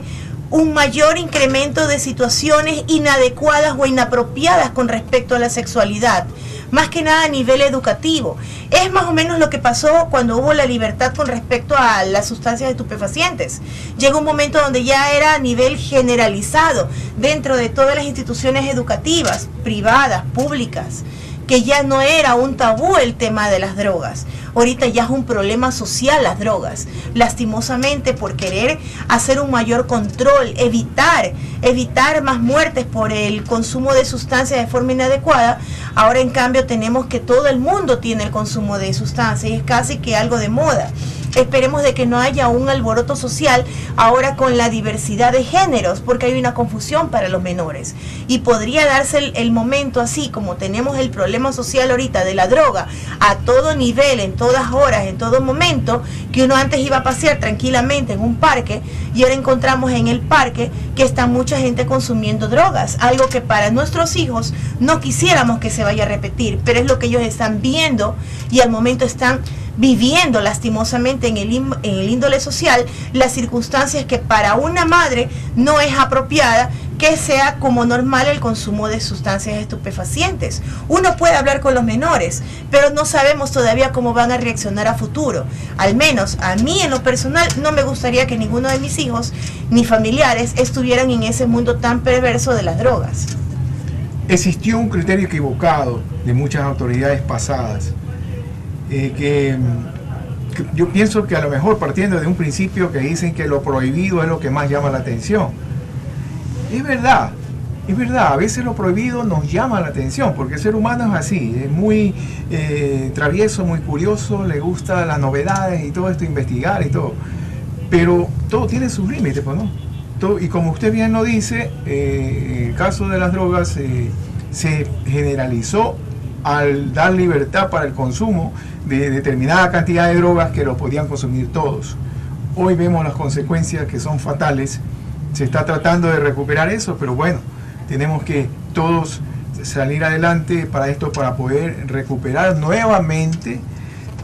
un mayor incremento de situaciones inadecuadas o inapropiadas con respecto a la sexualidad, más que nada a nivel educativo. Es más o menos lo que pasó cuando hubo la libertad con respecto a las sustancias estupefacientes. Llegó un momento donde ya era a nivel generalizado dentro de todas las instituciones educativas, privadas, públicas, que ya no era un tabú el tema de las drogas. Ahorita ya es un problema social las drogas. Lastimosamente, por querer hacer un mayor control, evitar más muertes por el consumo de sustancias de forma inadecuada, ahora en cambio tenemos que todo el mundo tiene el consumo de sustancias y es casi que algo de moda. Esperemos de que no haya un alboroto social ahora con la diversidad de géneros, porque hay una confusión para los menores. Y podría darse el momento así, como tenemos el problema social ahorita de la droga, a todo nivel, en todas horas, en todo momento, que uno antes iba a pasear tranquilamente en un parque, y ahora encontramos en el parque que está mucha gente consumiendo drogas, algo que para nuestros hijos no quisiéramos que se vaya a repetir, pero es lo que ellos están viendo y al momento están viviendo lastimosamente en el índole social, las circunstancias que para una madre no es apropiada que sea como normal el consumo de sustancias estupefacientes. Uno puede hablar con los menores, pero no sabemos todavía cómo van a reaccionar a futuro. Al menos a mí en lo personal no me gustaría que ninguno de mis hijos ni familiares estuvieran en ese mundo tan perverso de las drogas. Existió un criterio equivocado de muchas autoridades pasadas, que yo pienso que a lo mejor partiendo de un principio que dicen que lo prohibido es lo que más llama la atención. Es verdad, a veces lo prohibido nos llama la atención, porque el ser humano es así, es muy travieso, muy curioso, le gusta las novedades y todo esto, investigar y todo, pero todo tiene sus límites, pues, ¿no? Todo, y como usted bien lo dice, el caso de las drogas se generalizó al dar libertad para el consumo de determinada cantidad de drogas que lo podían consumir todos. Hoy vemos las consecuencias que son fatales. Se está tratando de recuperar eso, pero bueno, tenemos que todos salir adelante para esto, para poder recuperar nuevamente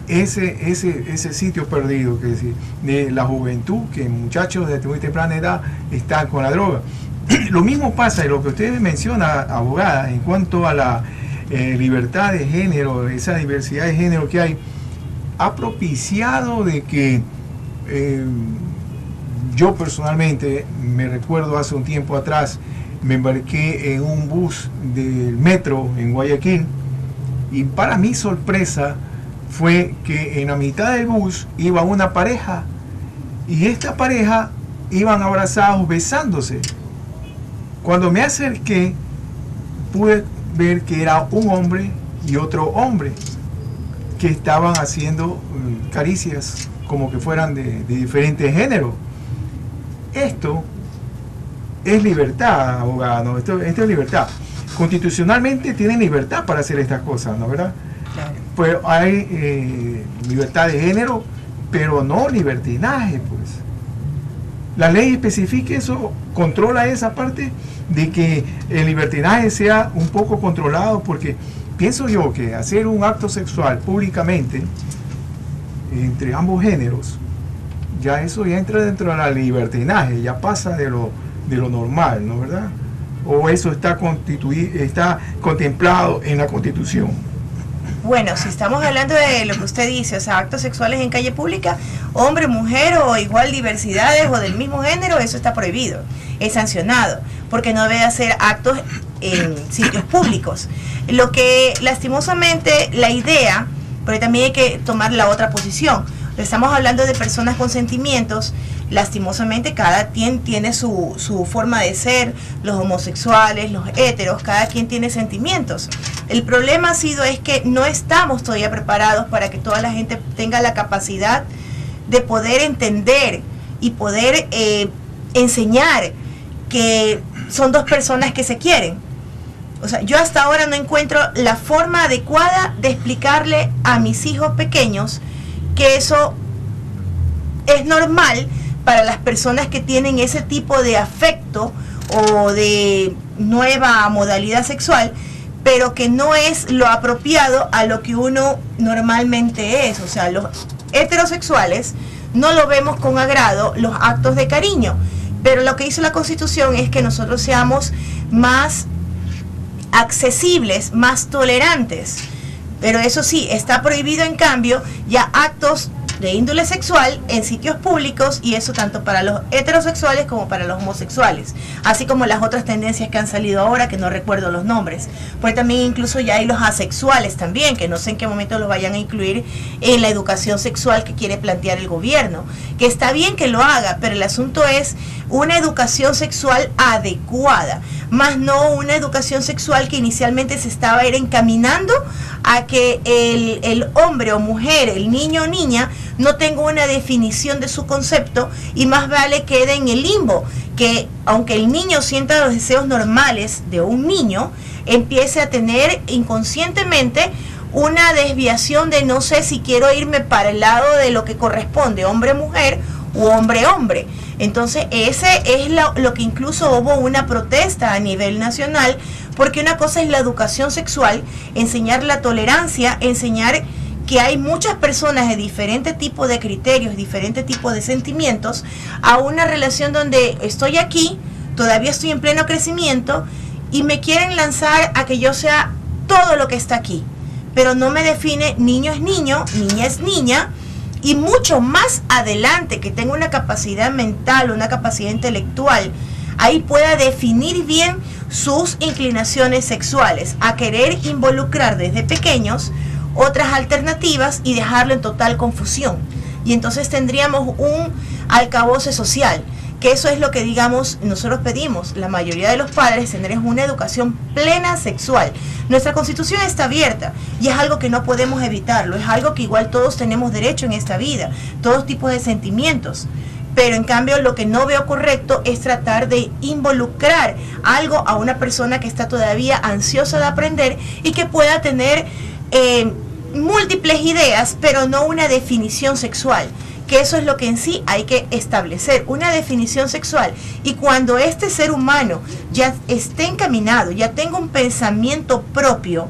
ese sitio perdido, que es decir, de la juventud, que muchachos de muy temprana edad están con la droga. Lo mismo pasa, y lo que usted menciona, abogada, en cuanto a la libertad de género, esa diversidad de género que hay, ha propiciado de que yo personalmente me recuerdo hace un tiempo atrás, me embarqué en un bus del metro en Guayaquil y para mi sorpresa fue que en la mitad del bus iba una pareja y esta pareja iban abrazados besándose. Cuando me acerqué pude ver que era un hombre y otro hombre que estaban haciendo caricias como que fueran de diferentes géneros. Esto es libertad, abogado, ¿no? Esto es libertad. Constitucionalmente tienen libertad para hacer estas cosas, ¿no? ¿Verdad? Claro. Pues hay libertad de género, pero no libertinaje, pues. La ley especifica eso, controla esa parte de que el libertinaje sea un poco controlado, porque pienso yo que hacer un acto sexual públicamente entre ambos géneros, ya eso ya entra dentro de la libertinaje, ya pasa de lo normal, ¿no? ¿Verdad? O eso está contemplado en la Constitución. Bueno, si estamos hablando de lo que usted dice, o sea, actos sexuales en calle pública, hombre, mujer o igual diversidades o del mismo género, eso está prohibido, es sancionado, porque no debe hacer actos en sitios públicos. Lo que lastimosamente la idea, pero también hay que tomar la otra posición. Estamos hablando de personas con sentimientos, lastimosamente cada quien tiene su forma de ser, los homosexuales, los héteros, cada quien tiene sentimientos. El problema ha sido es que no estamos todavía preparados para que toda la gente tenga la capacidad de poder entender y poder enseñar que son dos personas que se quieren. O sea, yo hasta ahora no encuentro la forma adecuada de explicarle a mis hijos pequeños que eso es normal para las personas que tienen ese tipo de afecto o de nueva modalidad sexual, pero que no es lo apropiado a lo que uno normalmente es. O sea, los heterosexuales no lo vemos con agrado los actos de cariño, pero lo que hizo la Constitución es que nosotros seamos más accesibles, más tolerantes. Pero eso sí, está prohibido en cambio ya actos de índole sexual en sitios públicos, y eso tanto para los heterosexuales como para los homosexuales, así como las otras tendencias que han salido ahora, que no recuerdo los nombres, porque también incluso ya hay los asexuales también, que no sé en qué momento los vayan a incluir en la educación sexual que quiere plantear el gobierno, que está bien que lo haga, pero el asunto es una educación sexual adecuada, más no una educación sexual que inicialmente se estaba encaminando a que el hombre o mujer, el niño o niña, no tenga una definición de su concepto y más vale quede en el limbo, que aunque el niño sienta los deseos normales de un niño, empiece a tener inconscientemente una desviación de no sé si quiero irme para el lado de lo que corresponde, hombre-mujer, u hombre-hombre. Entonces ese es lo que incluso hubo una protesta a nivel nacional, porque una cosa es la educación sexual, enseñar la tolerancia, enseñar que hay muchas personas de diferentes tipos de criterios, diferentes tipos de sentimientos, a una relación donde estoy aquí, todavía estoy en pleno crecimiento y me quieren lanzar a que yo sea todo lo que está aquí, pero no me define niño es niño, niña es niña, y mucho más adelante que tenga una capacidad mental, una capacidad intelectual, ahí pueda definir bien sus inclinaciones sexuales, a querer involucrar desde pequeños otras alternativas y dejarlo en total confusión. Y entonces tendríamos un alcabose social, que eso es lo que, digamos, nosotros pedimos, la mayoría de los padres, tener una educación plena sexual. Nuestra Constitución está abierta y es algo que no podemos evitarlo, es algo que igual todos tenemos derecho en esta vida, todos tipos de sentimientos. Pero en cambio lo que no veo correcto es tratar de involucrar algo a una persona que está todavía ansiosa de aprender y que pueda tener múltiples ideas, pero no una definición sexual, que eso es lo que en sí hay que establecer, una definición sexual. Y cuando este ser humano ya esté encaminado, ya tenga un pensamiento propio,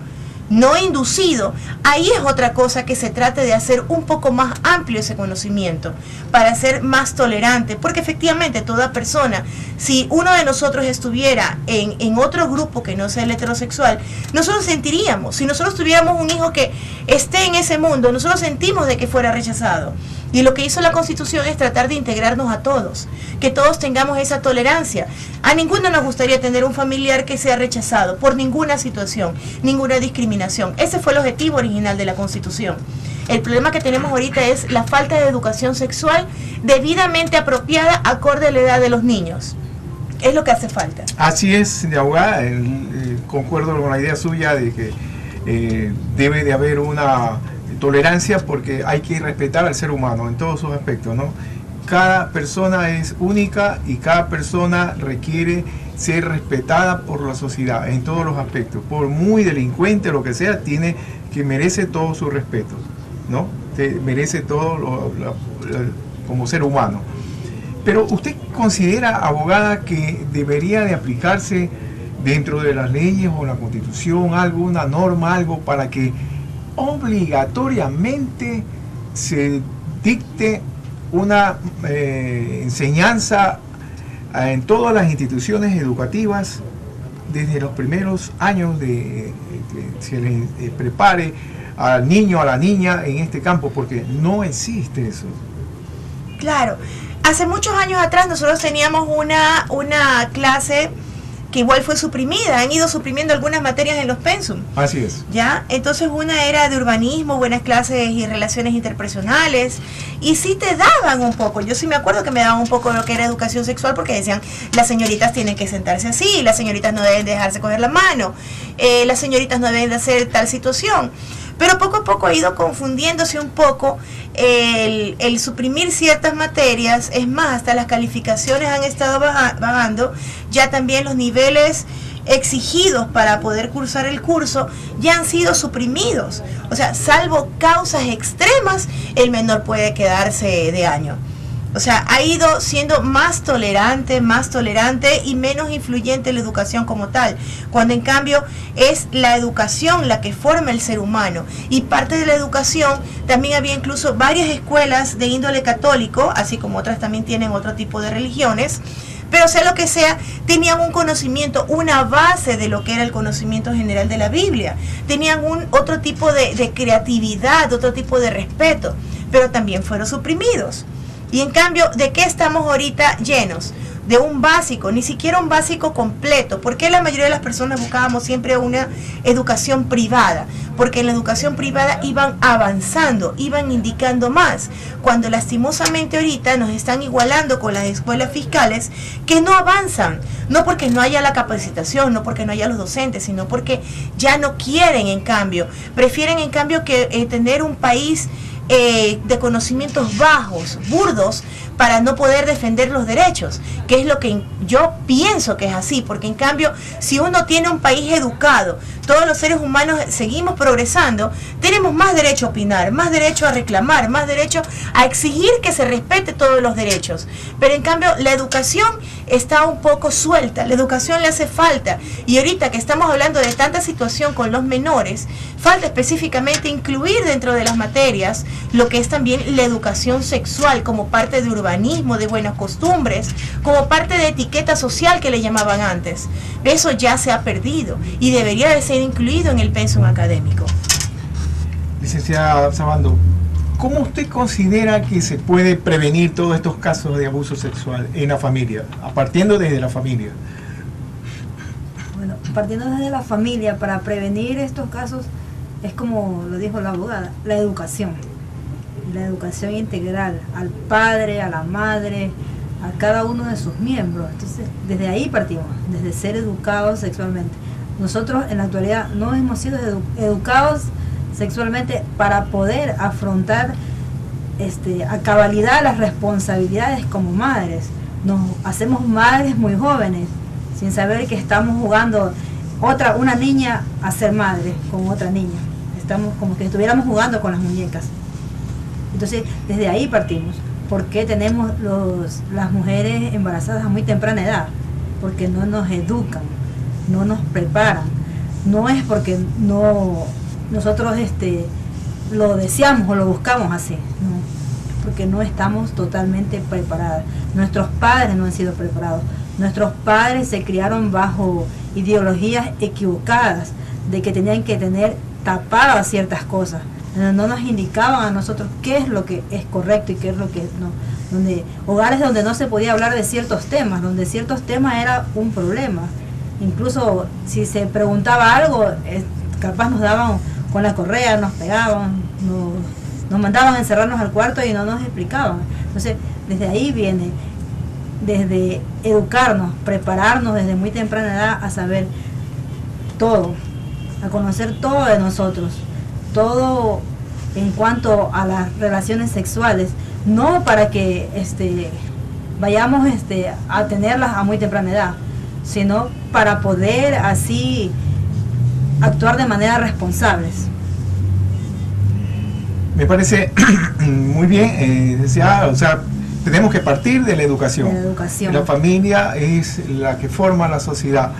no inducido, ahí es otra cosa, que se trate de hacer un poco más amplio ese conocimiento, para ser más tolerante, porque efectivamente toda persona, si uno de nosotros estuviera en otro grupo que no sea el heterosexual, nosotros sentiríamos, si nosotros tuviéramos un hijo que esté en ese mundo, nosotros sentimos de que fuera rechazado. Y lo que hizo la Constitución es tratar de integrarnos a todos, que todos tengamos esa tolerancia. A ninguno nos gustaría tener un familiar que sea rechazado por ninguna situación, ninguna discriminación. Ese fue el objetivo original de la Constitución. El problema que tenemos ahorita es la falta de educación sexual debidamente apropiada acorde a la edad de los niños. Es lo que hace falta. Así es, abogada, concuerdo con la idea suya de que debe de haber una tolerancia, porque hay que respetar al ser humano en todos sus aspectos, ¿no? Cada persona es única y cada persona requiere ser respetada por la sociedad en todos los aspectos. Por muy delincuente o lo que sea, merece todo su respeto, ¿no? Merece todo como ser humano. Pero ¿usted considera, abogada, que debería de aplicarse dentro de las leyes o la Constitución una norma, algo para que obligatoriamente se dicte una enseñanza en todas las instituciones educativas desde los primeros años de que se les prepare al niño, a la niña en este campo, porque no existe eso? Claro, hace muchos años atrás nosotros teníamos una clase que igual fue suprimida, han ido suprimiendo algunas materias en los pensum. Así es. ¿Ya? Entonces una era de urbanismo, buenas clases y relaciones interpersonales, y sí te daban un poco, yo sí me acuerdo que me daban un poco lo que era educación sexual, porque decían, las señoritas tienen que sentarse así, las señoritas no deben dejarse coger la mano, las señoritas no deben de hacer tal situación. Pero poco a poco ha ido confundiéndose un poco el suprimir ciertas materias. Es más, hasta las calificaciones han estado bajando, ya también los niveles exigidos para poder cursar el curso ya han sido suprimidos. O sea, salvo causas extremas, el menor puede quedarse de año. O sea, ha ido siendo más tolerante y menos influyente la educación como tal, cuando en cambio es la educación la que forma el ser humano. Y parte de la educación, también había incluso varias escuelas de índole católico, así como otras también tienen otro tipo de religiones, pero sea lo que sea, tenían un conocimiento, una base de lo que era el conocimiento general de la Biblia, tenían otro tipo de creatividad, otro tipo de respeto, pero también fueron suprimidos. Y en cambio, ¿de qué estamos ahorita llenos? De un básico, ni siquiera un básico completo. ¿Por qué la mayoría de las personas buscábamos siempre una educación privada? Porque en la educación privada iban avanzando, iban indicando más. Cuando lastimosamente ahorita nos están igualando con las escuelas fiscales que no avanzan. No porque no haya la capacitación, no porque no haya los docentes, sino porque ya no quieren, en cambio. Prefieren, en cambio, que tener un país de conocimientos bajos, burdos, para no poder defender los derechos, que es lo que yo pienso que es así, porque en cambio, si uno tiene un país educado, todos los seres humanos seguimos progresando, tenemos más derecho a opinar, más derecho a reclamar, más derecho a exigir que se respete todos los derechos. Pero en cambio la educación está un poco suelta, la educación le hace falta. Y ahorita que estamos hablando de tanta situación con los menores, falta específicamente incluir dentro de las materias lo que es también la educación sexual como parte de urbanismo, de buenas costumbres, como parte de etiqueta social que le llamaban antes. Eso ya se ha perdido y debería de ser incluido en el pensum académico. Licenciada Sabando, ¿cómo usted considera que se puede prevenir todos estos casos de abuso sexual en la familia, partiendo desde la familia? Bueno, partiendo desde la familia, para prevenir estos casos, es como lo dijo la abogada, la educación integral al padre, a la madre, a cada uno de sus miembros. Entonces, desde ahí partimos, desde ser educados sexualmente. Nosotros en la actualidad no hemos sido educados sexualmente para poder afrontar a cabalidad las responsabilidades como madres. Nos hacemos madres muy jóvenes, sin saber que estamos jugando una niña a ser madre con otra niña. Estamos como que estuviéramos jugando con las muñecas. Entonces, desde ahí partimos. ¿Por qué tenemos las mujeres embarazadas a muy temprana edad? Porque no nos educan, no nos preparan. No es porque nosotros lo deseamos o lo buscamos así, no, porque no estamos totalmente preparadas. Nuestros padres no han sido preparados. Nuestros padres se criaron bajo ideologías equivocadas de que tenían que tener tapadas ciertas cosas. No nos indicaban a nosotros qué es lo que es correcto y qué es lo que no. Hogares donde no se podía hablar de ciertos temas, donde ciertos temas era un problema. Incluso si se preguntaba algo, capaz nos daban con la correa, nos pegaban, nos mandaban a encerrarnos al cuarto y no nos explicaban. Entonces, desde ahí viene, desde educarnos, prepararnos desde muy temprana edad a saber todo, a conocer todo de nosotros, todo en cuanto a las relaciones sexuales, no para que vayamos a tenerlas a muy temprana edad, sino para poder así actuar de manera responsables. Me parece muy bien, o sea, tenemos que partir de la educación. De la educación. La familia es la que forma la sociedad.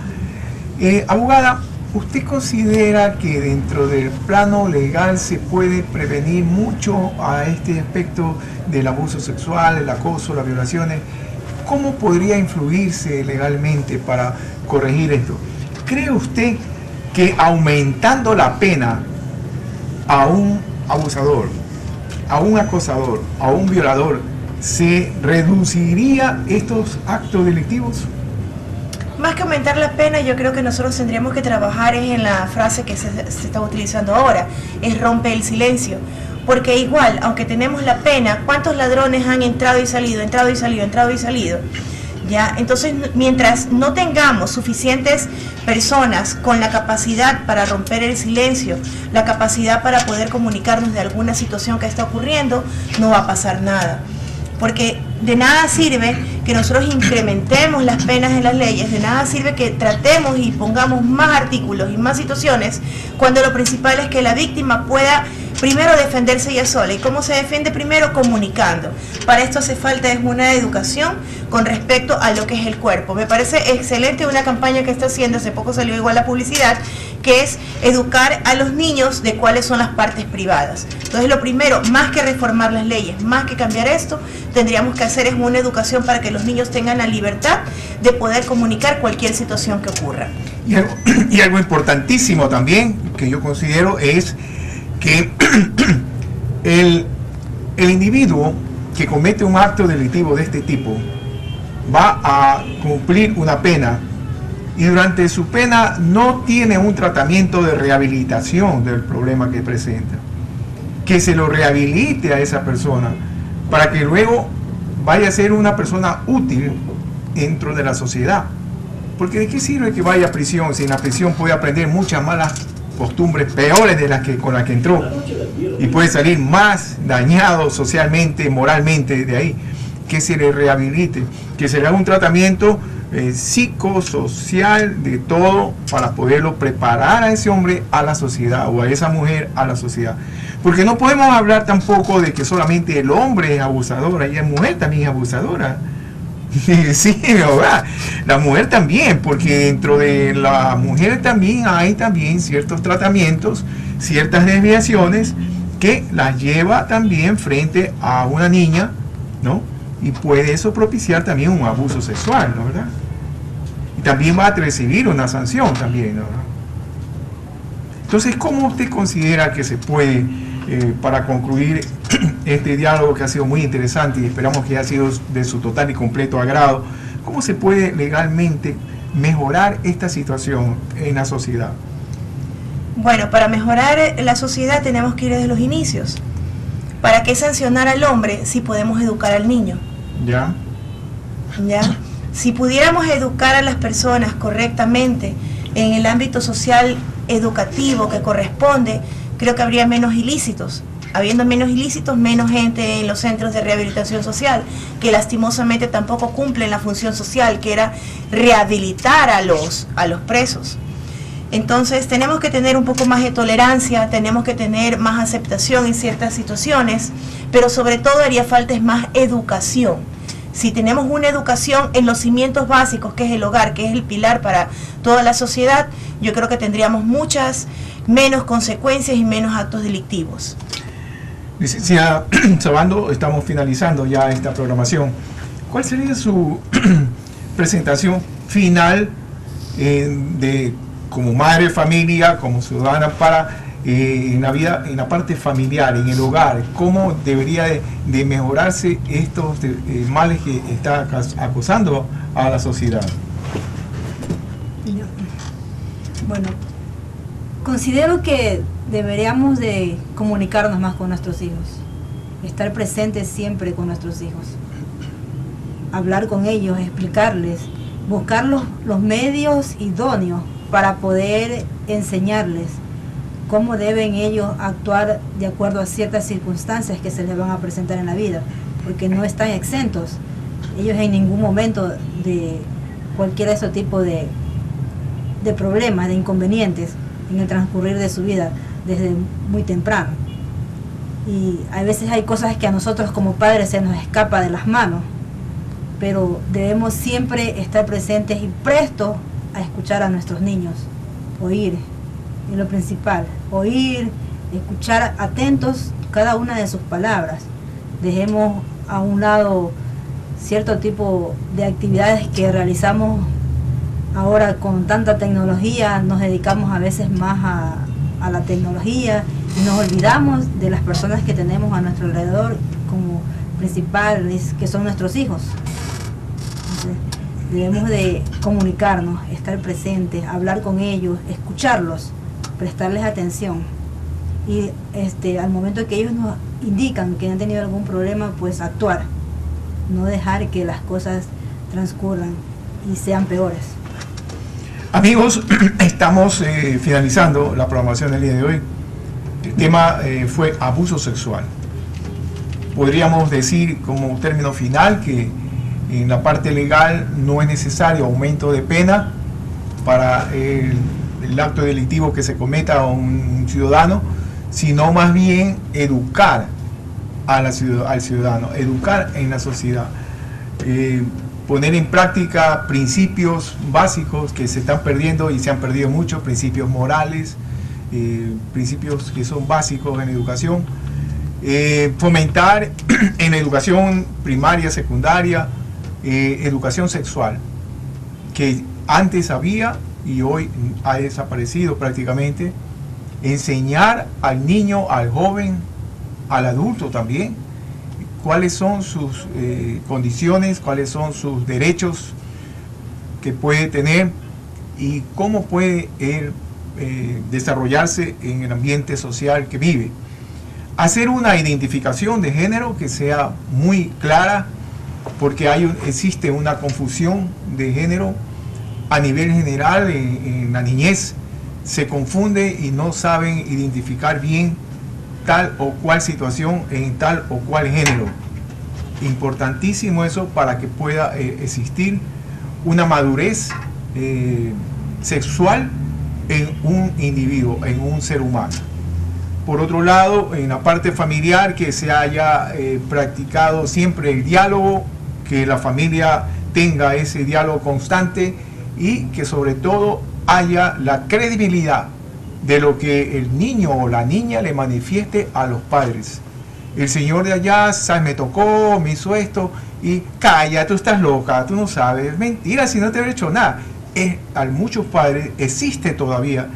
Abogada, ¿usted considera que dentro del plano legal se puede prevenir mucho a este aspecto del abuso sexual, el acoso, las violaciones? ¿Cómo podría influirse legalmente para corregir esto? ¿Cree usted que aumentando la pena a un abusador, a un acosador, a un violador, se reduciría estos actos delictivos? Más que aumentar la pena, yo creo que nosotros tendríamos que trabajar en la frase que se está utilizando ahora, es rompe el silencio. Porque igual, aunque tenemos la pena, ¿cuántos ladrones han entrado y salido, entrado y salido, entrado y salido? ¿Ya? Entonces, mientras no tengamos suficientes personas con la capacidad para romper el silencio, la capacidad para poder comunicarnos de alguna situación que está ocurriendo, no va a pasar nada. Porque de nada sirve que nosotros incrementemos las penas en las leyes, de nada sirve que tratemos y pongamos más artículos y más situaciones, cuando lo principal es que la víctima pueda primero defenderse ella sola. ¿Y cómo se defiende? Primero comunicando. Para esto hace falta es una educación con respecto a lo que es el cuerpo. Me parece excelente una campaña que está haciendo, hace poco salió igual la publicidad, que es educar a los niños de cuáles son las partes privadas. Entonces lo primero, más que reformar las leyes, más que cambiar esto, tendríamos que hacer es una educación para que los niños tengan la libertad de poder comunicar cualquier situación que ocurra. Y algo importantísimo también que yo considero es que el individuo que comete un acto delictivo de este tipo va a cumplir una pena y durante su pena no tiene un tratamiento de rehabilitación del problema que presenta, que se lo rehabilite a esa persona para que luego vaya a ser una persona útil dentro de la sociedad. Porque ¿de qué sirve que vaya a prisión si en la prisión puede aprender muchas malas costumbres peores de las que con las que entró y puede salir más dañado socialmente, moralmente de ahí? Que se le rehabilite, que se le haga un tratamiento psicosocial, de todo, para poderlo preparar a ese hombre a la sociedad o a esa mujer a la sociedad. Porque no podemos hablar tampoco de que solamente el hombre es abusador, y la mujer también es abusadora. Sí, ¿verdad? La mujer también, porque dentro de la mujer también hay también ciertos tratamientos, ciertas desviaciones que las lleva también frente a una niña, ¿no? Y puede eso propiciar también un abuso sexual, ¿no? ¿Verdad? Y también va a recibir una sanción también, ¿no? Entonces, ¿cómo usted considera que se puede, para concluir este diálogo que ha sido muy interesante y esperamos que haya sido de su total y completo agrado, cómo se puede legalmente mejorar esta situación en la sociedad? Bueno, para mejorar la sociedad tenemos que ir desde los inicios. ¿Para qué sancionar al hombre si podemos educar al niño? ¿Ya? Si pudiéramos educar a las personas correctamente en el ámbito social educativo que corresponde, creo que habría menos ilícitos. Habiendo menos ilícitos, menos gente en los centros de rehabilitación social, que lastimosamente tampoco cumplen la función social, que era rehabilitar a los presos. Entonces tenemos que tener un poco más de tolerancia, tenemos que tener más aceptación en ciertas situaciones, pero sobre todo haría falta más educación. Si tenemos una educación en los cimientos básicos, que es el hogar, que es el pilar para toda la sociedad, yo creo que tendríamos muchas menos consecuencias y menos actos delictivos. Licenciada Sabando, estamos finalizando ya esta programación. ¿Cuál sería su presentación final como madre de familia, como ciudadana, para en la vida, en la parte familiar, en el hogar? ¿Cómo debería de mejorarse estos males que está acosando a la sociedad? Bueno, considero que deberíamos de comunicarnos más con nuestros hijos, estar presentes siempre con nuestros hijos, hablar con ellos, explicarles, buscar los medios idóneos para poder enseñarles cómo deben ellos actuar de acuerdo a ciertas circunstancias que se les van a presentar en la vida, porque no están exentos ellos en ningún momento de cualquier de esos tipos de problemas, de inconvenientes en el transcurrir de su vida desde muy temprano. Y a veces hay cosas que a nosotros como padres se nos escapa de las manos, pero debemos siempre estar presentes y prestos a escuchar a nuestros niños, oír, es lo principal, oír, escuchar atentos cada una de sus palabras. Dejemos a un lado cierto tipo de actividades que realizamos ahora con tanta tecnología, nos dedicamos a veces más a la tecnología y nos olvidamos de las personas que tenemos a nuestro alrededor como principales, que son nuestros hijos. Entonces, debemos de comunicarnos, estar presentes, hablar con ellos, escucharlos, prestarles atención y al momento que ellos nos indican que han tenido algún problema, pues actuar, no dejar que las cosas transcurran y sean peores. Amigos, estamos finalizando la programación del día de hoy. El tema fue abuso sexual. Podríamos decir como término final que en la parte legal no es necesario aumento de pena para el acto delictivo que se cometa a un ciudadano, sino más bien educar al ciudadano, educar en la sociedad, poner en práctica principios básicos que se están perdiendo y se han perdido mucho, principios morales, principios que son básicos en educación, fomentar en la educación primaria, secundaria, educación sexual, que antes había y hoy ha desaparecido prácticamente, enseñar al niño, al joven, al adulto también, cuáles son sus condiciones, cuáles son sus derechos que puede tener y cómo puede él desarrollarse en el ambiente social que vive. Hacer una identificación de género que sea muy clara, porque existe una confusión de género a nivel general en la niñez. Se confunde y no saben identificar bien tal o cual situación en tal o cual género. Importantísimo eso para que pueda existir una madurez sexual en un individuo, en un ser humano. Por otro lado, en la parte familiar, que se haya practicado siempre el diálogo, que la familia tenga ese diálogo constante y que sobre todo haya la credibilidad de lo que el niño o la niña le manifieste a los padres. El señor de allá, ¿sabes? Me tocó, me hizo esto, y calla, tú estás loca, tú no sabes, mentira, si no te he hecho nada. A muchos padres existe todavía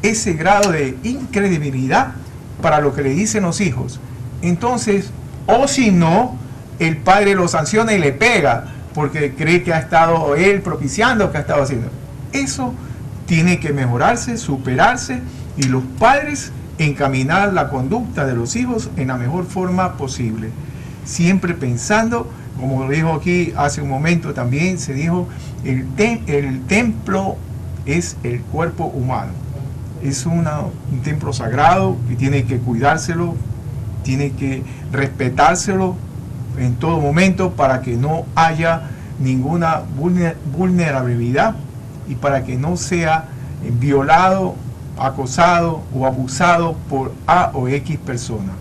ese grado de incredibilidad para lo que le dicen los hijos. Entonces, o si no, el padre lo sanciona y le pega, porque cree que ha estado él propiciando, que ha estado haciendo. Eso tiene que mejorarse, superarse, y los padres encaminar la conducta de los hijos en la mejor forma posible. Siempre pensando, como lo dijo aquí hace un momento también, se dijo, el templo es el cuerpo humano. Es un templo sagrado que tiene que cuidárselo, tiene que respetárselo en todo momento para que no haya ninguna vulnerabilidad y para que no sea violado, acosado o abusado por A o X persona.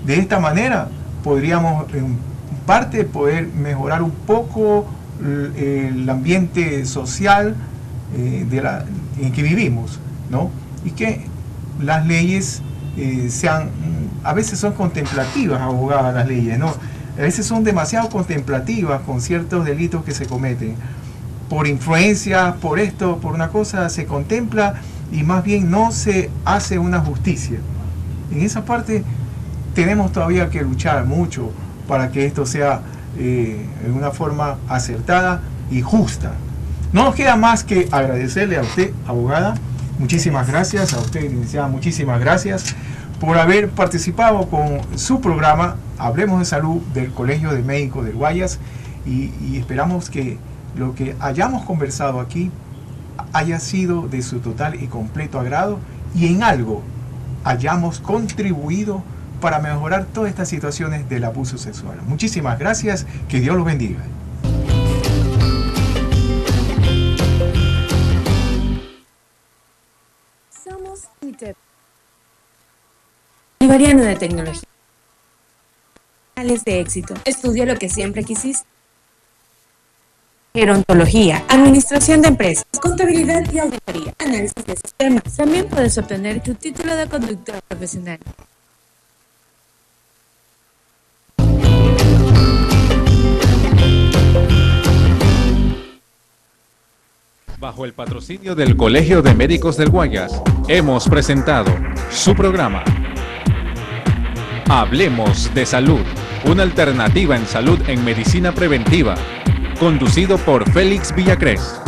De esta manera podríamos en parte poder mejorar un poco el ambiente social en que vivimos, ¿no? Y que las leyes a veces son contemplativas, abogadas, las leyes, ¿no? A veces son demasiado contemplativas con ciertos delitos que se cometen. Por influencia, por esto, por una cosa, se contempla y más bien no se hace una justicia. En esa parte tenemos todavía que luchar mucho para que esto sea en una forma acertada y justa. No nos queda más que agradecerle a usted, abogada. Muchísimas gracias. A usted, licenciada, muchísimas gracias por haber participado con su programa Hablemos de Salud del Colegio de Médicos del Guayas, y esperamos que lo que hayamos conversado aquí haya sido de su total y completo agrado y en algo hayamos contribuido para mejorar todas estas situaciones del abuso sexual. Muchísimas gracias, que Dios los bendiga. Somos ITEP, Bolivariano de Tecnología. De éxito. Estudia lo que siempre quisiste. Gerontología, administración de empresas, contabilidad y auditoría, análisis de sistemas. También puedes obtener tu título de conductor profesional. Bajo el patrocinio del Colegio de Médicos del Guayas, hemos presentado su programa Hablemos de Salud, una alternativa en salud en medicina preventiva, conducido por Félix Villacrés.